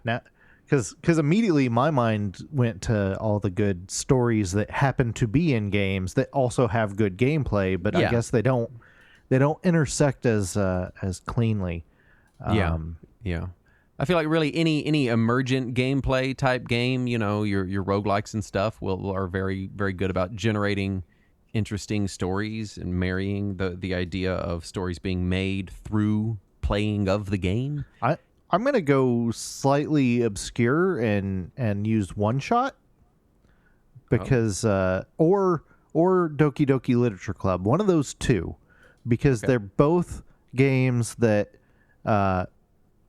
Now, because immediately my mind went to all the good stories that happen to be in games that also have good gameplay, but I guess they don't intersect as cleanly. Yeah. I feel like really any emergent gameplay type game, your roguelikes and stuff are very, very good about generating interesting stories and marrying the idea of stories being made through playing of the game. I'm going to go slightly obscure and use One Shot because or Doki Doki Literature Club, one of those two, because they're both games that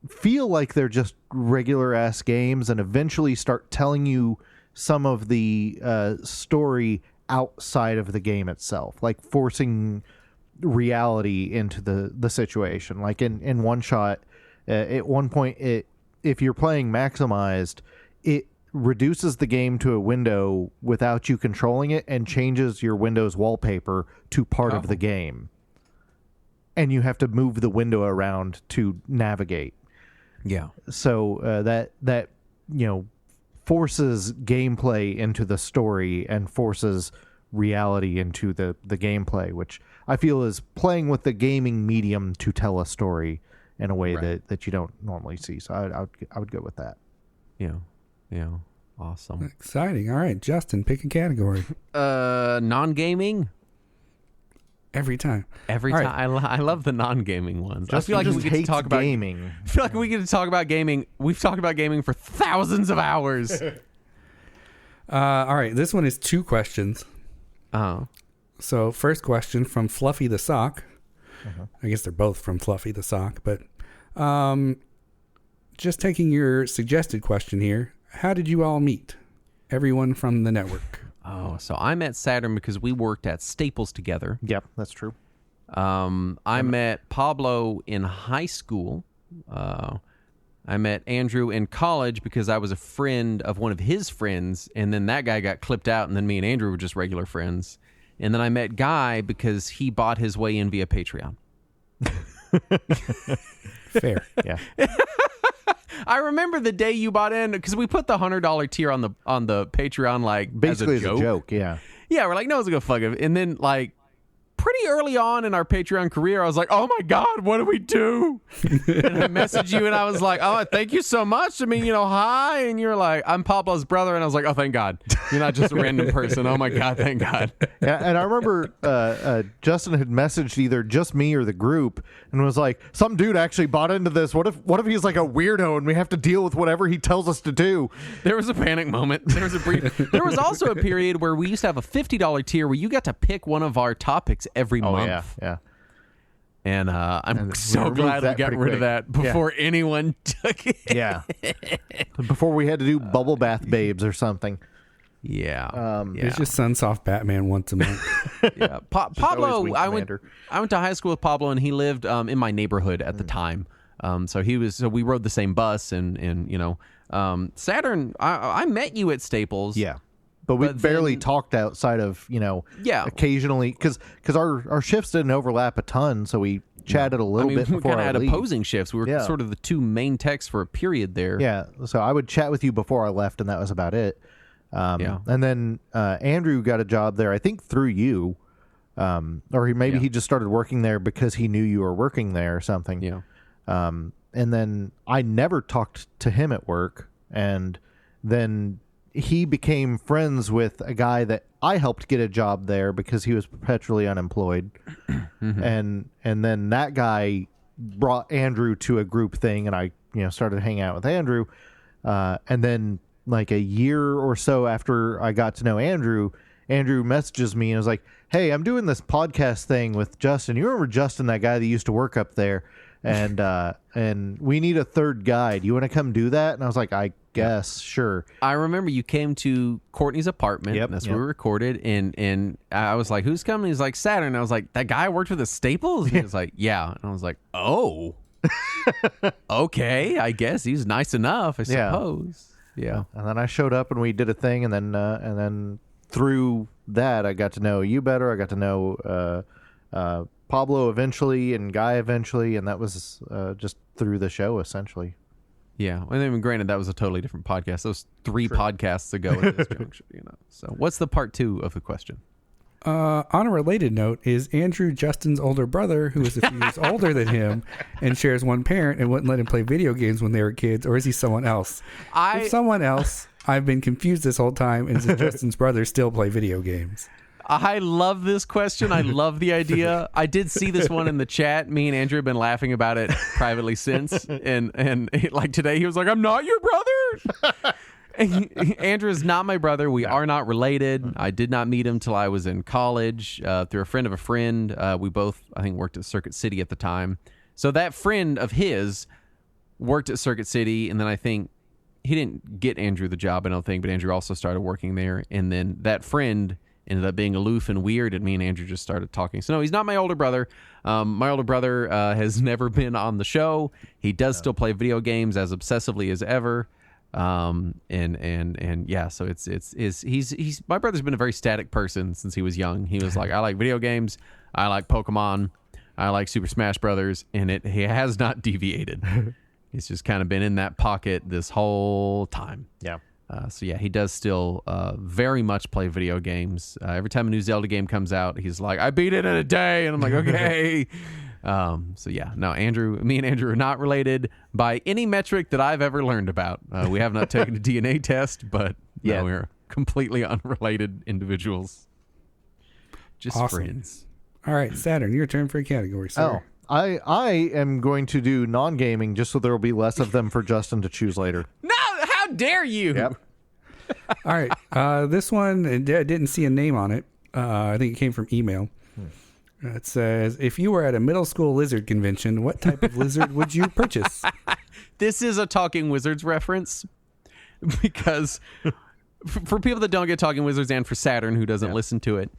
feel like they're just regular ass games and eventually start telling you some of the story outside of the game itself, like forcing reality into the situation. Like in One Shot, at one point, if you're playing maximized, it reduces the game to a window without you controlling it and changes your Windows wallpaper to part of the game. And you have to move the window around to navigate. Yeah. So that forces gameplay into the story and forces reality into the gameplay, which I feel is playing with the gaming medium to tell a story in a way that you don't normally see. So I would go with that. Yeah. Awesome. Exciting. All right, Justin, pick a category. Non-gaming. Every time. Right. I love the non-gaming ones. I feel like we get to talk about gaming. I feel like we get to talk about gaming. We've talked about gaming for thousands of hours. All right, this one is 2 questions. Oh. So first question from Fluffy the Sock. I guess they're both from Fluffy the Sock, but just taking your suggested question here. How did you all meet? Everyone from the network. Oh, so I met Saturn because we worked at Staples together. Yep, that's true. I met Pablo in high school. I met Andrew in college because I was a friend of one of his friends, and then that guy got clipped out, and then me and Andrew were just regular friends. And then I met Guy because he bought his way in via Patreon. Fair. Yeah. I remember the day you bought in because we put the $100 tier on the Patreon like Basically as a joke. Yeah. Yeah, we're like, no one's gonna fuck it. And then like pretty early on in our Patreon career, I was like, oh my God, what do we do? And I messaged you and I was like, oh, thank you so much. I mean, hi. And you're like, I'm Pablo's brother. And I was like, oh, thank God. You're not just a random person. Oh my God, thank God. Yeah, and I remember Justin had messaged either just me or the group and was like, some dude actually bought into this. What if he's like a weirdo and we have to deal with whatever he tells us to do? There was a panic moment. There was also a period where we used to have a $50 tier where you got to pick one of our topics every month. Yeah. And I'm so glad we got rid of that before anyone took it. Yeah. Before we had to do bubble bath babes or something. Yeah. It's just Sunsoft Batman once a month. Yeah. Pablo, I went to high school with Pablo, and he lived in my neighborhood at the time. So we rode the same bus, and Saturn. I met you at Staples. Yeah. But we barely talked outside of, occasionally, because our shifts didn't overlap a ton, so we chatted a little bit before we kind of had opposing shifts. We were sort of the two main techs for a period there. Yeah, so I would chat with you before I left, and that was about it. And then Andrew got a job there, I think through you, or he just started working there because he knew you were working there or something. Yeah. And then I never talked to him at work, and then he became friends with a guy that I helped get a job there because he was perpetually unemployed. And then that guy brought Andrew to a group thing, and I, started hanging out with Andrew. And then like a year or so after I got to know Andrew messages me and was like, hey, I'm doing this podcast thing with Justin. You remember Justin, that guy that used to work up there? And we need a third guy. Do you want to come do that? And I was like, I guess, sure. I remember you came to Courtney's apartment. Yep, that's where we recorded. And I was like, who's coming? He's like, Saturn. And I was like, that guy worked with the Staples? And he was like, yeah. And I was like, oh, okay. I guess he's nice enough, I suppose. Yeah. And then I showed up and we did a thing. And then through that, I got to know you better. I got to know Pablo eventually and Guy eventually. And that was just through the show, essentially. Yeah, and then granted, that was a totally different podcast. Those three podcasts ago at this juncture, So, what's the part 2 of the question? On a related note, is Andrew Justin's older brother, who is a few years older than him and shares one parent and wouldn't let him play video games when they were kids, or is he someone else? If someone else, I've been confused this whole time, and does Justin's brother still play video games? I love this question. I love the idea. I did see this one in the chat. Me and Andrew have been laughing about it privately since. And like today, he was like, I'm not your brother. Andrew is not my brother. We are not related. I did not meet him till I was in college through a friend of a friend. We both, I think, worked at Circuit City at the time. So that friend of his worked at Circuit City. And then I think he didn't get Andrew the job, I don't think. But Andrew also started working there. And then that friend ended up being aloof and weird, and me and Andrew just started talking. So no, he's not my older brother. My older brother has never been on the show. He does still play video games as obsessively as ever. So he's my brother's been a very static person since he was young. He was like, I like video games, I like Pokemon, I like Super Smash Brothers, and he has not deviated. He's just kind of been in that pocket this whole time. Yeah. He does still very much play video games. Every time a new Zelda game comes out, he's like, I beat it in a day. And I'm like, okay. Me and Andrew are not related by any metric that I've ever learned about. We have not taken a DNA test, but we're completely unrelated individuals. Just friends. All right, Saturn, your turn for a category, sir. Oh, I am going to do non-gaming just so there will be less of them for Justin to choose later. No, how dare you? Yep. All right. This one, I didn't see a name on it. I think it came from email. It says, if you were at a middle school lizard convention, what type of lizard would you purchase? This is a Talking Wizards reference because for people that don't get Talking Wizards and for Saturn who doesn't listen to it,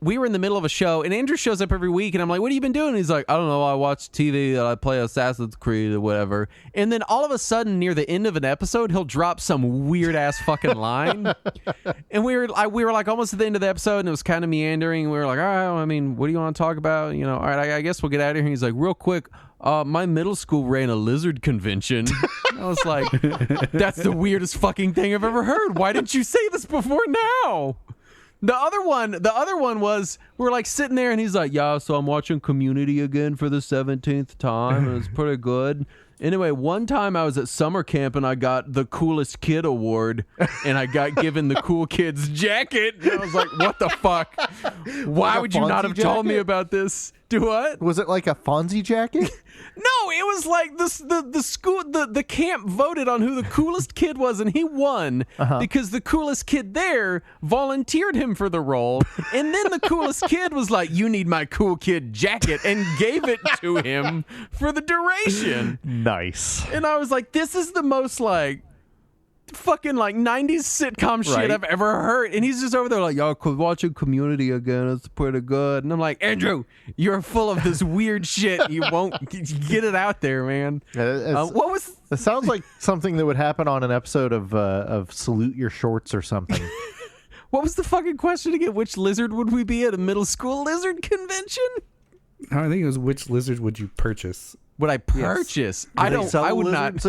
we were in the middle of a show and Andrew shows up every week and I'm like, what have you been doing? And he's like, I don't know, I watch TV, I play Assassin's Creed or whatever. And then all of a sudden near the end of an episode, he'll drop some weird ass fucking line. And we were like almost at the end of the episode and it was kind of meandering. We were like, all right, I mean, what do you want to talk about? You know, all right, I guess we'll get out of here. And he's like, real quick, my middle school ran a lizard convention. I was like, that's the weirdest fucking thing I've ever heard. Why didn't you say this before now? The other one was, we're like sitting there and he's like, yeah, so I'm watching Community again for the 17th time and it's pretty good. Anyway, one time I was at summer camp and I got the coolest kid award and I got given the cool kid's jacket. And I was like, what the fuck? Why would you not have told me about this? Do what? Was it like a Fonzie jacket? No, it was like the school, the camp voted on who the coolest kid was, and he won because the coolest kid there volunteered him for the role, and then the coolest kid was like, "You need my cool kid jacket," and gave it to him for the duration. Nice. And I was like, "This is the most like." Fucking like 90s sitcom shit I've ever heard. And he's just over there like, y'all watching Community again, it's pretty good. And I'm like, Andrew, you're full of this weird shit. You won't get it out there, man. What was it? Sounds like something that would happen on an episode of Salute Your Shorts or something. What was the fucking question again? Which lizard would we be at a middle school lizard convention? I think it was which lizard would you purchase? Would I purchase? Yes. I would not.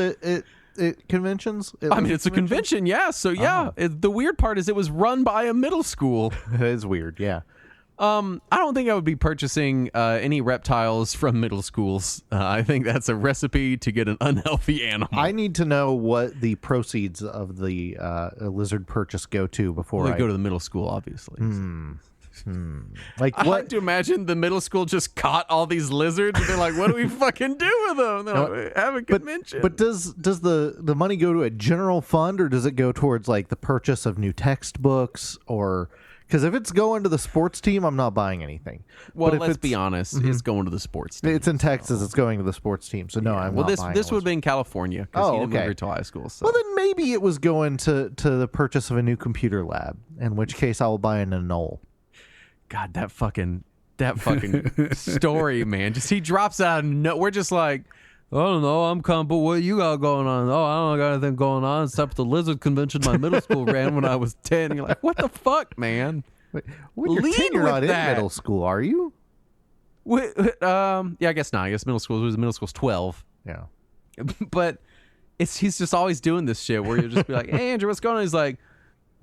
Conventions? I mean, it's a convention, yeah. So, yeah. The weird part is it was run by a middle school. It is weird, yeah. I don't think I would be purchasing any reptiles from middle schools. I think that's a recipe to get an unhealthy animal. I need to know what the proceeds of the lizard purchase go to before I go to the middle school, obviously. Like, I like to imagine the middle school just caught all these lizards and they're like, what do we fucking do with them? They're like, have a convention. But does the money go to a general fund or does it go towards like the purchase of new textbooks or... Because if it's going to the sports team, I'm not buying anything. Well, let's be honest. It's going to the sports team. It's in Texas. It's going to the sports team. So, no, I'm not buying this would be in California because he didn't move here to high school. So. Well, then maybe it was going to the purchase of a new computer lab, in which case I will buy an Anole. God, that fucking story, man. Just he drops out of no. We're just like, I don't know. I'm comfortable. What you got going on? Oh, I don't got anything going on except the lizard convention my middle school ran when I was 10. And you're like, what the fuck, man? Wait, when you're 10, you're not in middle school, are you? Yeah, I guess not. I guess middle school's 12. Yeah. But he's just always doing this shit where you just be like, hey, Andrew, what's going on? He's like,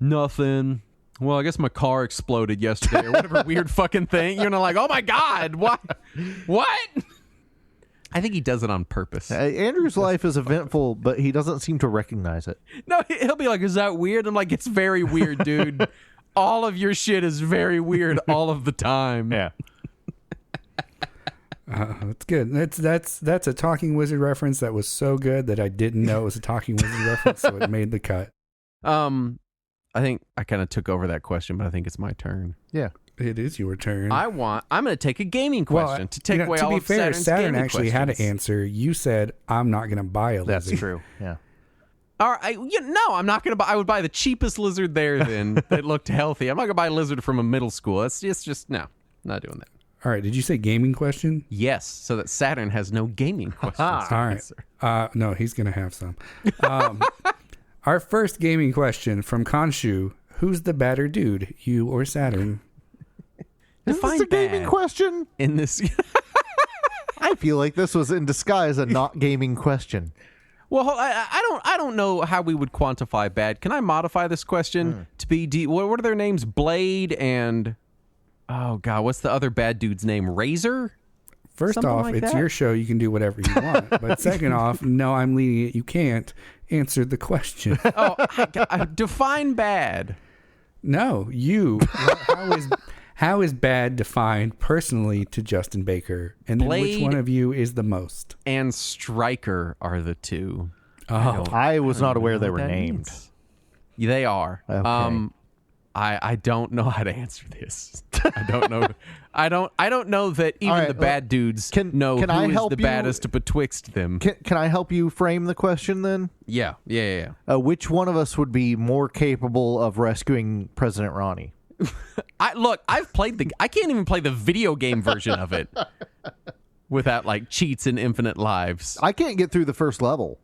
nothing. Well, I guess my car exploded yesterday or whatever weird fucking thing. You're not like, oh my God, what? I think he does it on purpose. Andrew's life is eventful, but he doesn't seem to recognize it. No, he'll be like, is that weird? I'm like, it's very weird, dude. All of your shit is very weird all of the time. Yeah. That's good. That's a Talking Wizard reference that was so good that I didn't know it was a Talking Wizard reference, so it made the cut. I think I kind of took over that question, but I think it's my turn. Yeah. It is your turn. I'm going to take a gaming question to take away all of Saturn's Saturn actually questions. had to answer. You said, I'm not going to buy a lizard. That's true. Yeah. All right, no, I'm not going to buy. I would buy the cheapest lizard there then that looked healthy. I'm not going to buy a lizard from a middle school. It's just no, not doing that. All right. Did you say gaming question? Yes, so that Saturn has no gaming questions. All right. No, he's going to have some. Our first gaming question from Khonshu: who's the badder dude, you or Saturn? Is this a gaming question? In this, I feel like this was in disguise a not gaming question. Well, I don't know how we would quantify bad. Can I modify this question to be what are their names? Blade and oh god, what's the other bad dude's name? Razor? First Something off, like it's that? your show. You can do whatever you want. But second off, no, I'm leading it. You can't answer the question. Oh, define bad. No, you. How is bad defined personally to Justin Baker? And then which one of you is the most? And Striker are the two. Oh, I was not aware they were named. They are. Okay. I don't know how to answer this. I don't know. I don't know that even right, the bad dudes know can who I is help the you? baddest betwixt them. Can I help you frame the question then? Yeah. Which one of us would be more capable of rescuing President Ronnie? I've played I can't even play the video game version of it without like cheats and infinite lives. I can't get through the first level.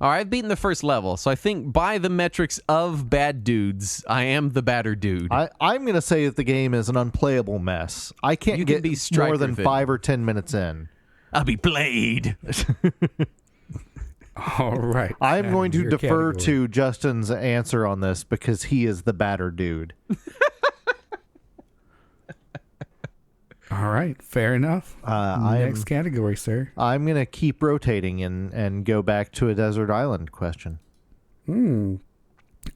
All right, I've beaten the first level, so I think by the metrics of bad dudes, I am the badder dude. I'm going to say that the game is an unplayable mess. I can't You get can be more Stryker than then. 5 or 10 minutes in. I'll be Blade. All right. I'm going to Your defer category. to Justin's answer on this because he is the badder dude. All right. Fair enough. Next category, sir. I'm going to keep rotating and go back to a desert island question. All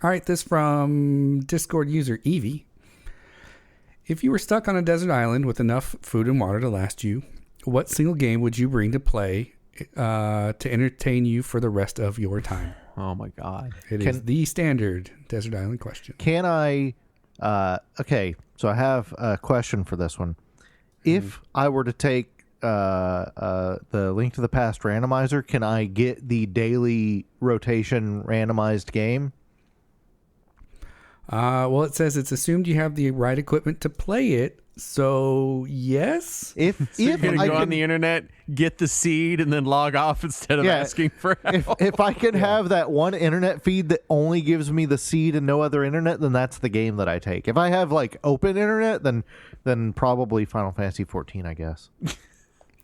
right. This from Discord user Evie. If you were stuck on a desert island with enough food and water to last you, what single game would you bring to play to entertain you for the rest of your time? Oh my God. It is the standard desert island question. Can I... okay, so I have a question for this one. If I were to take the Link to the Past randomizer, can I get the daily rotation randomized game? Well, it says it's assumed you have the right equipment to play it. So, yes. If You're if gonna I go on can, the internet, get the seed, and then log off instead of Yeah. asking for help. if I can have that one internet feed that only gives me the seed and no other internet, then that's the game that I take. If I have like open internet, then probably Final Fantasy 14, I guess.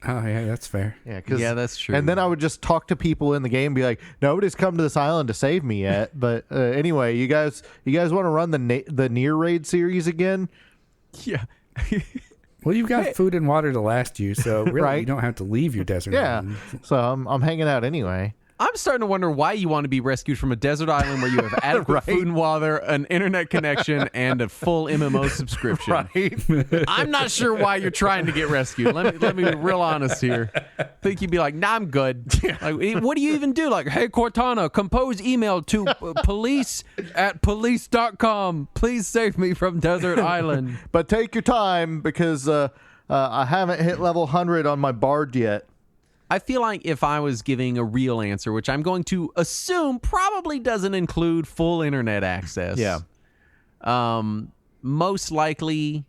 Oh, yeah, that's fair. Yeah, Yeah, that's true. And then I would just talk to people in the game, and be like, "Nobody's come to this island to save me yet." But anyway, you guys want to run the near raid series again? Yeah. Well, you've got food and water to last you, so really Right. you don't have to leave your desert Yeah. island. So I'm hanging out anyway. I'm starting to wonder why you want to be rescued from a desert island where you have adequate food and water, an internet connection, and a full MMO subscription. Right? I'm not sure why you're trying to get rescued. Let me be real honest here. I think you'd be like, nah, I'm good. Like, what do you even do? Like, hey, Cortana, compose email to police@police.com. Please save me from desert island. But take your time because I haven't hit level 100 on my bard yet. I feel like if I was giving a real answer, which I'm going to assume probably doesn't include full internet access. Yeah. Most likely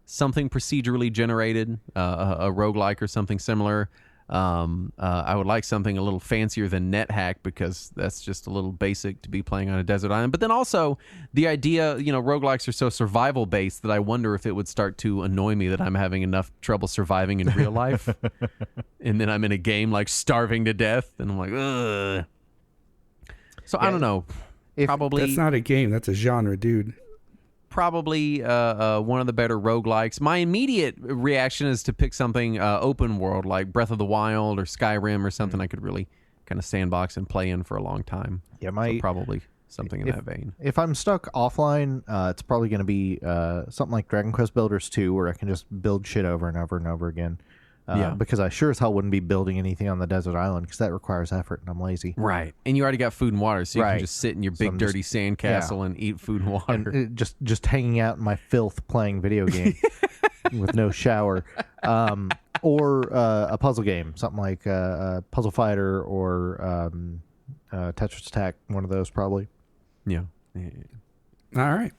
something procedurally generated, a roguelike or something similar. I would like something a little fancier than NetHack because that's just a little basic to be playing on a desert island. But then also the idea, roguelikes are so survival based that I wonder if it would start to annoy me that I'm having enough trouble surviving in real life. And then I'm in a game like starving to death and I'm like, ugh. So I don't know. Probably That's not a game. That's a genre, dude. Probably one of the better roguelikes. My immediate reaction is to pick something open world like Breath of the Wild or Skyrim or something I could really kind of sandbox and play in for a long time. Yeah, So probably something in that vein. If I'm stuck offline, it's probably going to be something like Dragon Quest Builders 2, where I can just build shit over and over and over again. Because I sure as hell wouldn't be building anything on the desert island because that requires effort and I'm lazy. Right. And you already got food and water, so you Right. can just sit in your big I'm dirty sandcastle and eat food and water. And just hanging out in my filth playing video game with no shower. Or a puzzle game, something like Puzzle Fighter or Tetris Attack, one of those probably. Yeah. All right.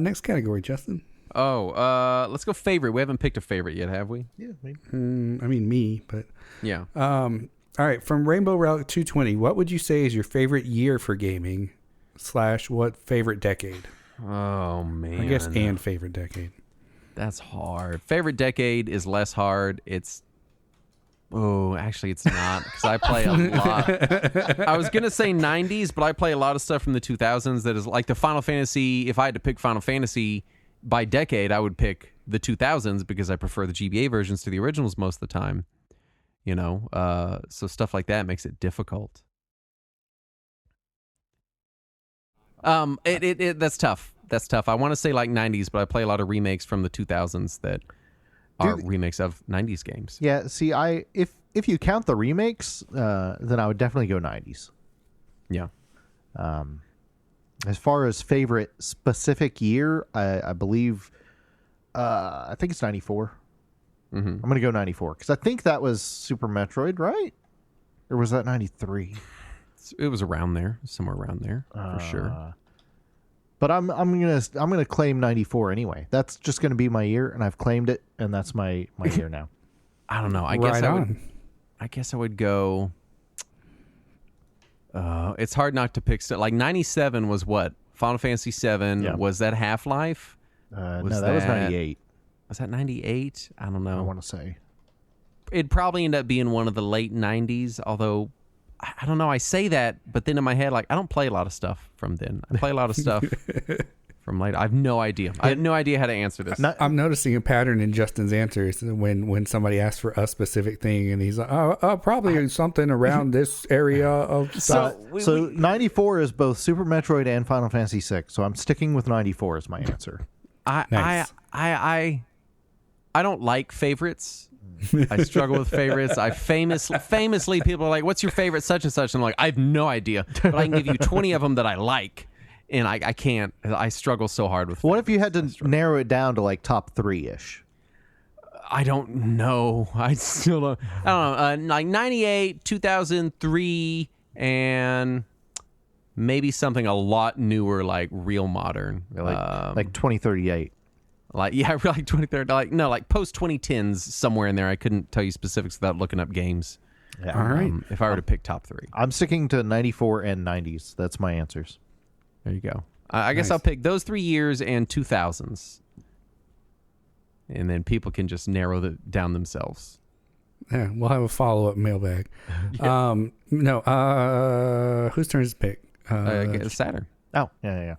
Next category, Justin. Oh, let's go favorite. We haven't picked a favorite yet, have we? Yeah, maybe. I mean, me, but... Yeah. All right, from Rainbow Relic 220, what would you say is your favorite year for gaming / what favorite decade? Oh, man. I guess and favorite decade. That's hard. Favorite decade is less hard. Actually, it's not because I play a lot. I was going to say 90s, but I play a lot of stuff from the 2000s that is like the Final Fantasy. If I had to pick Final Fantasy by decade, I would pick the 2000s because I prefer the GBA versions to the originals most of the time. So stuff like that makes it difficult. That's tough. That's tough. I want to say like 90s, but I play a lot of remakes from the 2000s that are remakes of 90s games. Yeah, see, if you count the remakes, then I would definitely go 90s. Yeah. As far as favorite specific year, I believe I think it's 94. Mm-hmm. I'm going to go 94 because I think that was Super Metroid, right? Or was that 93? It was around there, somewhere around there, for sure. But I'm gonna claim 94 anyway. That's just gonna be my year, and I've claimed it, and that's my year now. I don't know. I guess I would go. It's hard not to pick stuff. Like 97 was what? Final Fantasy 7. Yeah. Was that Half-Life? No, that was 98. Was that 98? I don't know. I want to say It'd probably end up being one of the late 90s, although I don't know. I say that, but then in my head, like, I don't play a lot of stuff from then. I play a lot of stuff from later. I have no idea. I have no idea how to answer this. I'm noticing a pattern in Justin's answers when somebody asks for a specific thing, and he's like, probably something around this area of stuff. So 94 is both Super Metroid and Final Fantasy 6. So I'm sticking with 94 as my answer. Nice. I don't like favorites. I struggle with favorites. I famously people are like, "What's your favorite such and such?" And I'm like, I have no idea, but I can give you 20 of them that I like, and I can't. I struggle so hard with. What if you had to narrow it down to like top 3-ish? I don't know. I still don't. I don't know. Like 98, 2003, and maybe something a lot newer, like real modern, Like 2038. Like, yeah, like 2030, like post 2010s somewhere in there. I couldn't tell you specifics without looking up games. Yeah. All right. If I were to pick top 3. I'm sticking to 94 and 90s. That's my answers. There you go. I guess Nice. I'll pick those 3 years and 2000s. And then people can just narrow down themselves. Yeah, we'll have a follow-up mailbag. Whose turn is to pick? Saturn. Oh, yeah.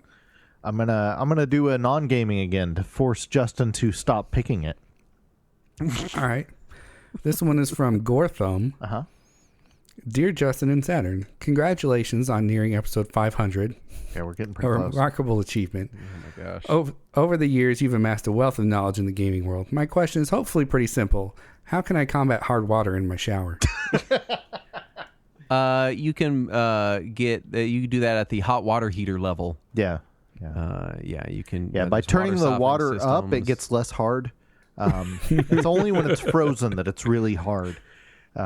I'm gonna do a non-gaming again to force Justin to stop picking it. All right. This one is from Gorthum. Uh-huh. Dear Justin and Saturn, congratulations on nearing episode 500. Yeah, we're getting pretty A close. remarkable achievement. Oh, my gosh. Over the years, you've amassed a wealth of knowledge in the gaming world. My question is hopefully pretty simple. How can I combat hard water in my shower? You can you can do that at the hot water heater level. Yeah. You can. Yeah, by there's turning the softening water up, it systems. gets less hard. It's only when it's frozen that it's really hard.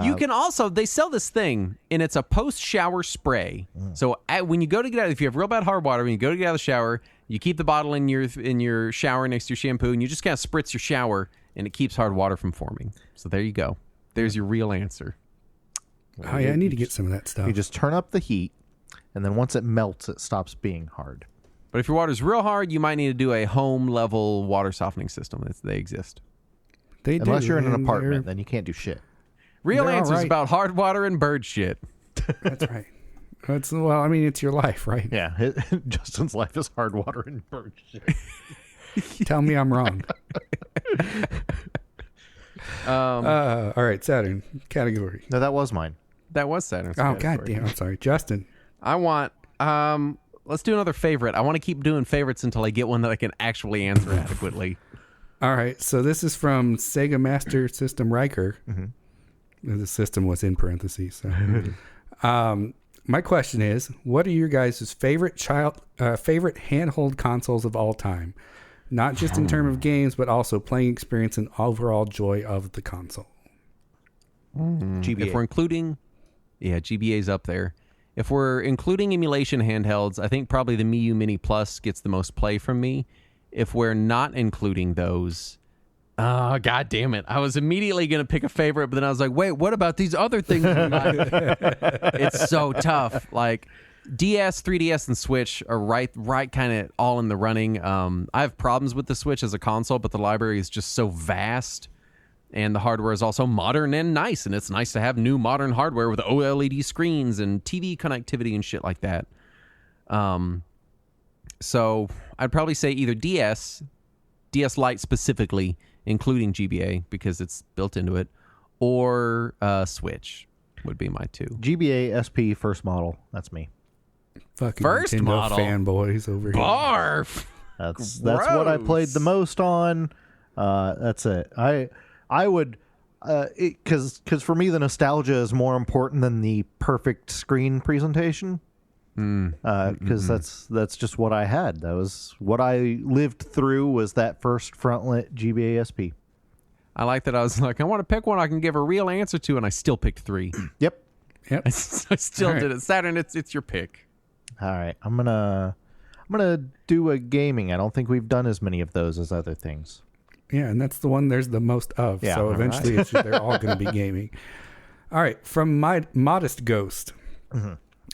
You can also, they sell this thing, and it's a post-shower spray. So when you go to get out, if you have real bad hard water, when you go to get out of the shower, you keep the bottle in your shower next to your shampoo, and you just kind of spritz your shower, and it keeps hard water from forming. So there you go. There's your real answer. Oh, yeah, I need to get some of that stuff. You just turn up the heat, and then once it melts, it stops being hard. But if your water's real hard, you might need to do a home-level water softening system. They exist. They do, Unless you're in an and apartment, then you can't do shit. Real They're all answers right. about hard water and bird shit. That's right. It's your life, right? Yeah, Justin's life is hard water and bird shit. Tell me I'm wrong. All right, Saturn category. No, that was mine. That was Saturn's Oh, category. God damn. I'm sorry. Justin. I want, let's do another favorite. I want to keep doing favorites until I get one that I can actually answer adequately. All right. So this is from Sega Master System Riker. Mm-hmm. The system was in parentheses. So. My question is, what are your guys' favorite favorite handheld consoles of all time? Not just in terms of games, but also playing experience and overall joy of the console. GBA. If we're including, GBA's up there. If we're including emulation handhelds, I think probably the Mii U Mini Plus gets the most play from me. If we're not including those, God damn it. I was immediately going to pick a favorite, but then I was like, wait, what about these other things? It's so tough. Like DS, 3DS, and Switch are right kind of all in the running. I have problems with the Switch as a console, but the library is just so vast. And the hardware is also modern and nice. And it's nice to have new modern hardware with OLED screens and TV connectivity and shit like that. So I'd probably say either DS Lite specifically, including GBA because it's built into it, or Switch would be my two. GBA SP first model. That's me. Fucking First Nintendo model. Fanboys over here. Barf! That's what I played the most on. That's it. I would, because for me the nostalgia is more important than the perfect screen presentation. because that's just what I had. That was what I lived through, was that first frontlit GBASP. I like that. I was like, I want to pick one I can give a real answer to, and I still picked 3. Yep. Yep. I still did it. Saturn, it's your pick. All right, I'm gonna do a gaming. I don't think we've done as many of those as other things. Yeah, and that's the one there's the most of. Yeah, so eventually they're all going to be gaming. All right, from my Modest Ghost.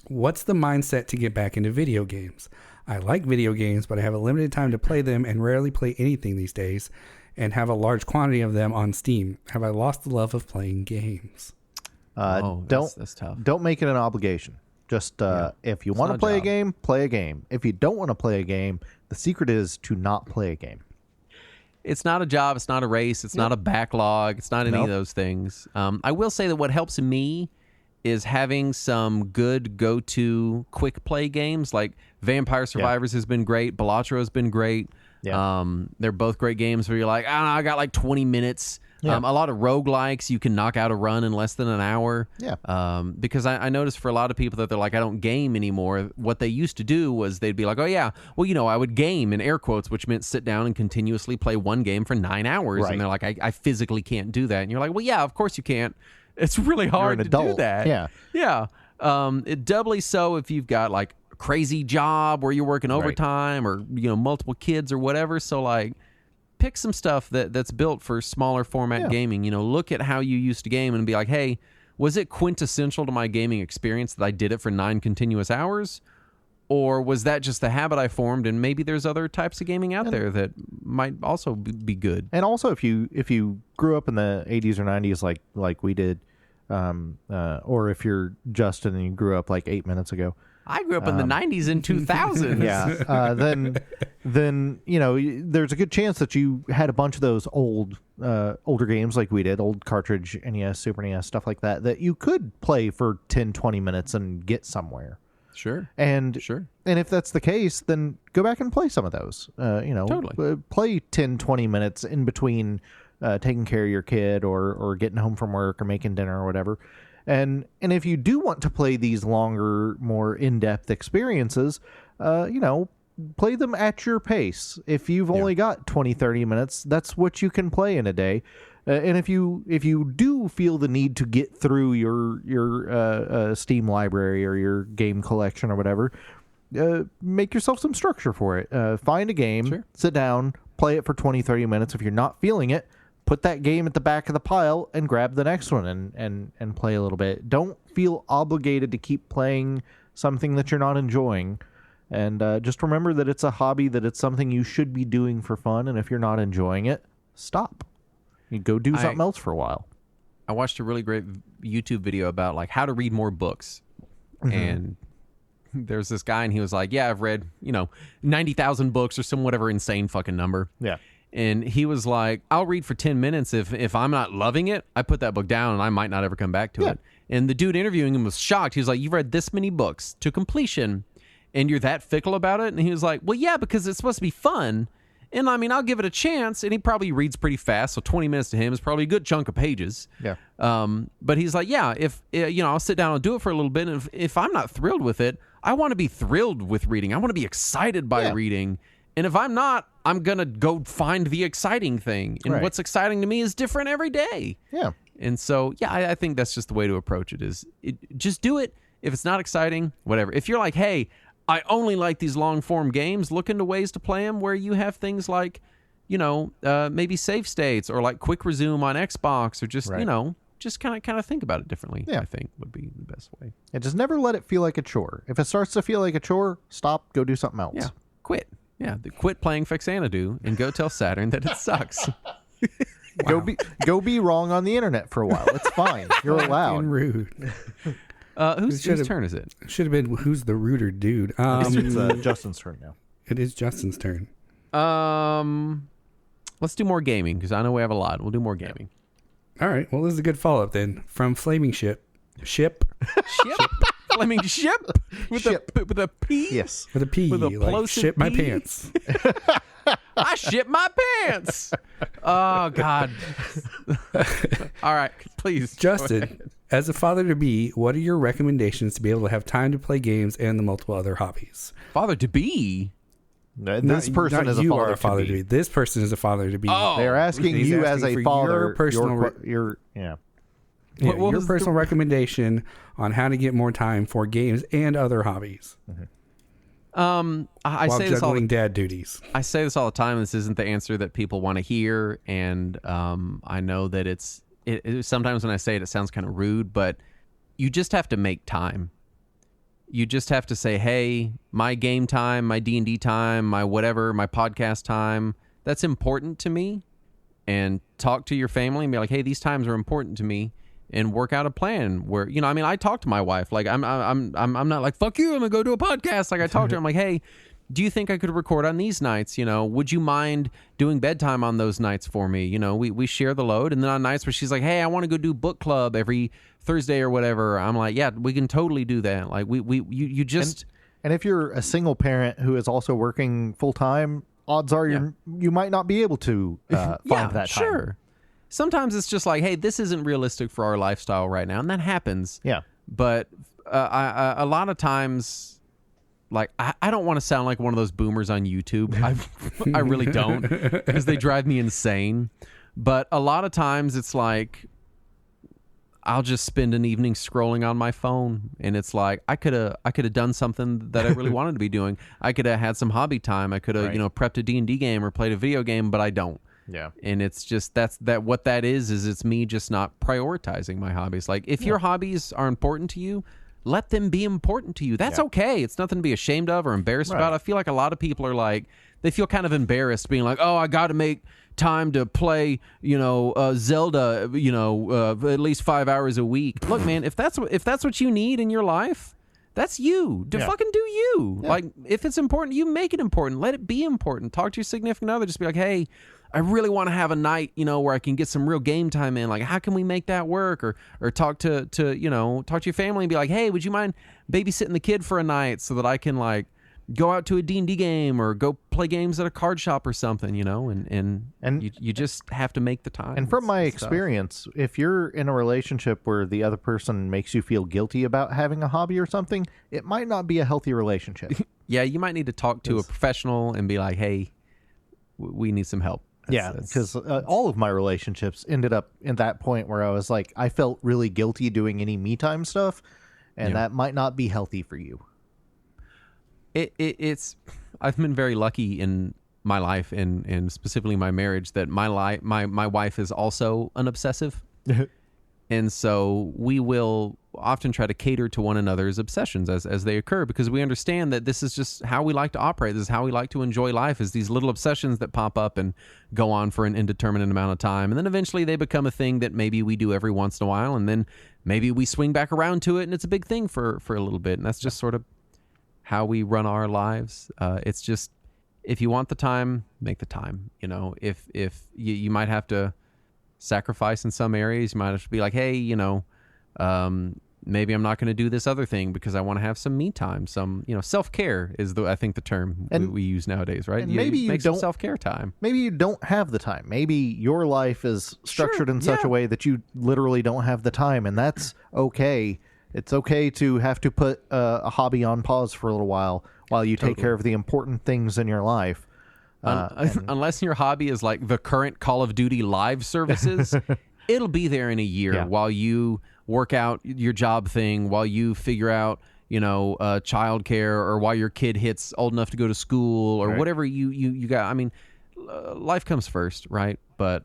What's the mindset to get back into video games? I like video games, but I have a limited time to play them and rarely play anything these days, and have a large quantity of them on Steam. Have I lost the love of playing games? That's tough. Don't make it an obligation. Just if you want to play a game, play a game. If you don't want to play a game, the secret is to not play a game. It's not a job. It's not a race. It's not a backlog. It's not any of those things. I will say that what helps me is having some good go-to quick play games. Like Vampire Survivors has been great. Balatro has been great. Yeah. They're both great games where you're like, I got like 20 minutes. Yeah. A lot of roguelikes, you can knock out a run in less than an hour. Yeah. Because I noticed for a lot of people that they're like, I don't game anymore. What they used to do was they'd be like, oh, yeah, well, I would game in air quotes, which meant sit down and continuously play one game for 9 hours. Right. And they're like, I physically can't do that. And you're like, well, yeah, of course you can't. It's really hard to do that. Yeah. Yeah. It doubly so if you've got like a crazy job where you're working overtime or, multiple kids or whatever. So like, pick some stuff that's built for smaller format gaming. Look at how you used to game and be like, hey, was it quintessential to my gaming experience that I did it for 9 continuous hours? Or was that just the habit I formed, and maybe there's other types of gaming out there that might also be good? And also, if you grew up in the 80s or 90s like we did, or if you're Justin and you grew up like 8 minutes ago, I grew up in the 90s and 2000s. Yeah. Then there's a good chance that you had a bunch of those older games like we did, old cartridge NES, Super NES, stuff like that you could play for 10, 20 minutes and get somewhere. Sure. And if that's the case, then go back and play some of those. Totally. Play 10, 20 minutes in between taking care of your kid or getting home from work or making dinner or whatever. And if you do want to play these longer, more in-depth experiences, play them at your pace. If you've only got 20, 30 minutes, that's what you can play in a day. And if you do feel the need to get through your Steam library or your game collection or whatever, make yourself some structure for it. Find a game, sit down, play it for 20, 30 minutes. If you're not feeling it, put that game at the back of the pile and grab the next one and play a little bit. Don't feel obligated to keep playing something that you're not enjoying. And just remember that it's a hobby, that it's something you should be doing for fun. And if you're not enjoying it, stop. You go do something else for a while. I watched a really great YouTube video about like how to read more books. And there's this guy and he was like, yeah, I've read, 90,000 books or some whatever insane fucking number. Yeah. And he was like, I'll read for 10 minutes. If I'm not loving it, I put that book down and I might not ever come back to it. And the dude interviewing him was shocked. He was like, you've read this many books to completion and you're that fickle about it? And he was like, well, yeah, because it's supposed to be fun. And I mean, I'll give it a chance. And he probably reads pretty fast. So 20 minutes to him is probably a good chunk of pages. Yeah. But he's like, yeah, if, I'll sit down and do it for a little bit. And if I'm not thrilled with it, I want to be thrilled with reading. I want to be excited by reading. And if I'm not, I'm going to go find the exciting thing. And what's exciting to me is different every day. Yeah. And so, I think that's just the way to approach it is just do it. If it's not exciting, whatever. If you're like, hey, I only like these long form games, look into ways to play them where you have things like, maybe save states or like quick resume on Xbox or just, just kind of think about it differently. I think would be the best way. And just never let it feel like a chore. If it starts to feel like a chore, stop, go do something else. Yeah. Quit. Yeah, quit playing Fixanadu and go tell Saturn that it sucks. Wow. Go be wrong on the internet for a while. It's fine. You're allowed. Rude. Whose turn is it? Should have been who's the ruder dude. It's Justin's turn now. It is Justin's turn. Let's do more gaming because I know we have a lot. We'll do more gaming. All right. Well, this is a good follow up then from Flaming Ship. Flaming Ship with a P. Yes, with a P. With a like shit my pants. I shit my pants. Oh God. All right, please, Justin. As a father-to-be, what are your recommendations to be able to have time to play games and the multiple other hobbies? Father-to-be? This person Not is you a are a father-to-be. This person is a father-to-be. Oh. They're asking He's you asking as for a father. your personal Yeah. Yeah, What your was personal recommendation on how to get more time for games and other hobbies I while say this all. juggling dad duties. I say this all the time. This isn't the answer that people want to hear, and I know that it sometimes when I say it, it sounds kind of rude, but you just have to make time. You just have to say, hey, my game time, my D&D time, my whatever, my podcast time, that's important to me, and talk to your family and be like, hey, these times are important to me. And work out a plan where, I mean, I talk to my wife. Like, I'm not like, fuck you, I'm gonna go do a podcast. Like, I talk to her. I'm like, hey, do you think I could record on these nights? Would you mind doing bedtime on those nights for me? We share the load. And then on nights where she's like, hey, I want to go do book club every Thursday or whatever, I'm like, yeah, we can totally do that. Like, you just. And if you're a single parent who is also working full time, odds are you might not be able to find that time. Sure. Sometimes it's just like, hey, this isn't realistic for our lifestyle right now, and that happens. Yeah. But a lot of times, like, I don't want to sound like one of those boomers on YouTube. I really don't, because they drive me insane. But a lot of times it's like, I'll just spend an evening scrolling on my phone, and it's like I could have done something that I really wanted to be doing. I could have had some hobby time. I could have prepped a D&D game or played a video game, but I don't. Yeah. And it's just what that is it's me just not prioritizing my hobbies. Like, if your hobbies are important to you, let them be important to you. That's okay. It's nothing to be ashamed of or embarrassed about. I feel like a lot of people are like, they feel kind of embarrassed being like, oh, I got to make time to play, Zelda, at least 5 hours a week. Look, man, if that's what you need in your life, that's you. Fucking do you. Yeah. Like, if it's important, you make it important. Let it be important. Talk to your significant other. Just be like, hey, I really want to have a night, where I can get some real game time in. Like, how can we make that work? Or talk to your family and be like, hey, would you mind babysitting the kid for a night so that I can, like, go out to a D&D game or go play games at a card shop or something, and you just have to make the time. And from my experience, if you're in a relationship where the other person makes you feel guilty about having a hobby or something, it might not be a healthy relationship. Yeah, you might need to talk to a professional and be like, hey, we need some help. Because all of my relationships ended up in that point where I was like, I felt really guilty doing any me time stuff, and that might not be healthy for you. It's I've been very lucky in my life and specifically my marriage that my wife is also an obsessive. And so we will often try to cater to one another's obsessions as they occur, because we understand that this is just how we like to operate. This is how we like to enjoy life, is these little obsessions that pop up and go on for an indeterminate amount of time. And then eventually they become a thing that maybe we do every once in a while. And then maybe we swing back around to it and it's a big thing for a little bit. And that's just sort of how we run our lives. It's just, if you want the time, make the time. If you might have to sacrifice in some areas, you might have to be like, hey, maybe I'm not going to do this other thing because I want to have some me time. Some, self-care is I think the term we use nowadays, right? And maybe you make don't some self-care time. Maybe you don't have the time. Maybe your life is structured in such a way that you literally don't have the time, and that's okay. It's okay to have to put a hobby on pause for a little while you take care of the important things in your life. Unless your hobby is like the current Call of Duty live services, it'll be there in a year while you work out your job thing, while you figure out, childcare, or while your kid hits old enough to go to school, or whatever you got. I mean, life comes first, right? But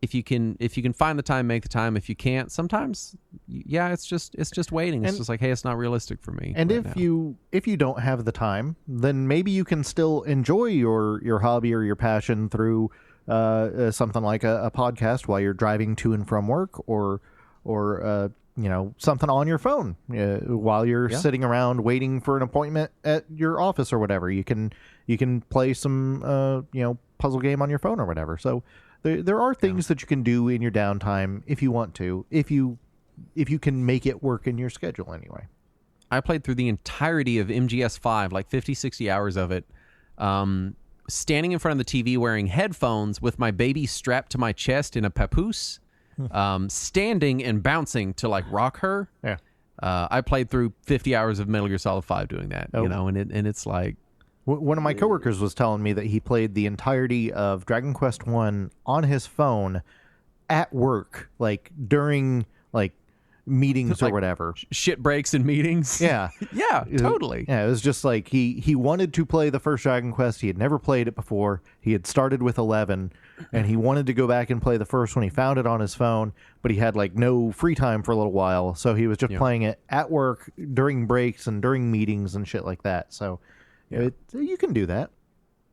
if you can find the time, make the time. If you can't, sometimes, it's just waiting. It's just like, hey, it's not realistic for me. And if you don't have the time, then maybe you can still enjoy your hobby or your passion through something like a podcast while you're driving to and from work, or something on your phone while you're sitting around waiting for an appointment at your office or whatever. You can play some puzzle game on your phone or whatever. So there are things that you can do in your downtime if you want to, if you can make it work in your schedule anyway. I played through the entirety of MGS5, like 50, 60 hours of it, standing in front of the TV wearing headphones with my baby strapped to my chest in a papoose, standing and bouncing to like rock her. Yeah. I played through 50 hours of Metal Gear Solid 5 doing that, you know, and it's like One of my coworkers was telling me that he played the entirety of Dragon Quest 1 on his phone at work, like during like meetings or whatever. Shit breaks in meetings. Yeah. Yeah, totally. Yeah, it was just like he wanted to play the first Dragon Quest. He had never played it before. He had started with 11, and he wanted to go back and play the first one. He found it on his phone, but he had like no free time for a little while, so he was just playing it at work during breaks and during meetings and shit like that. So you can do that.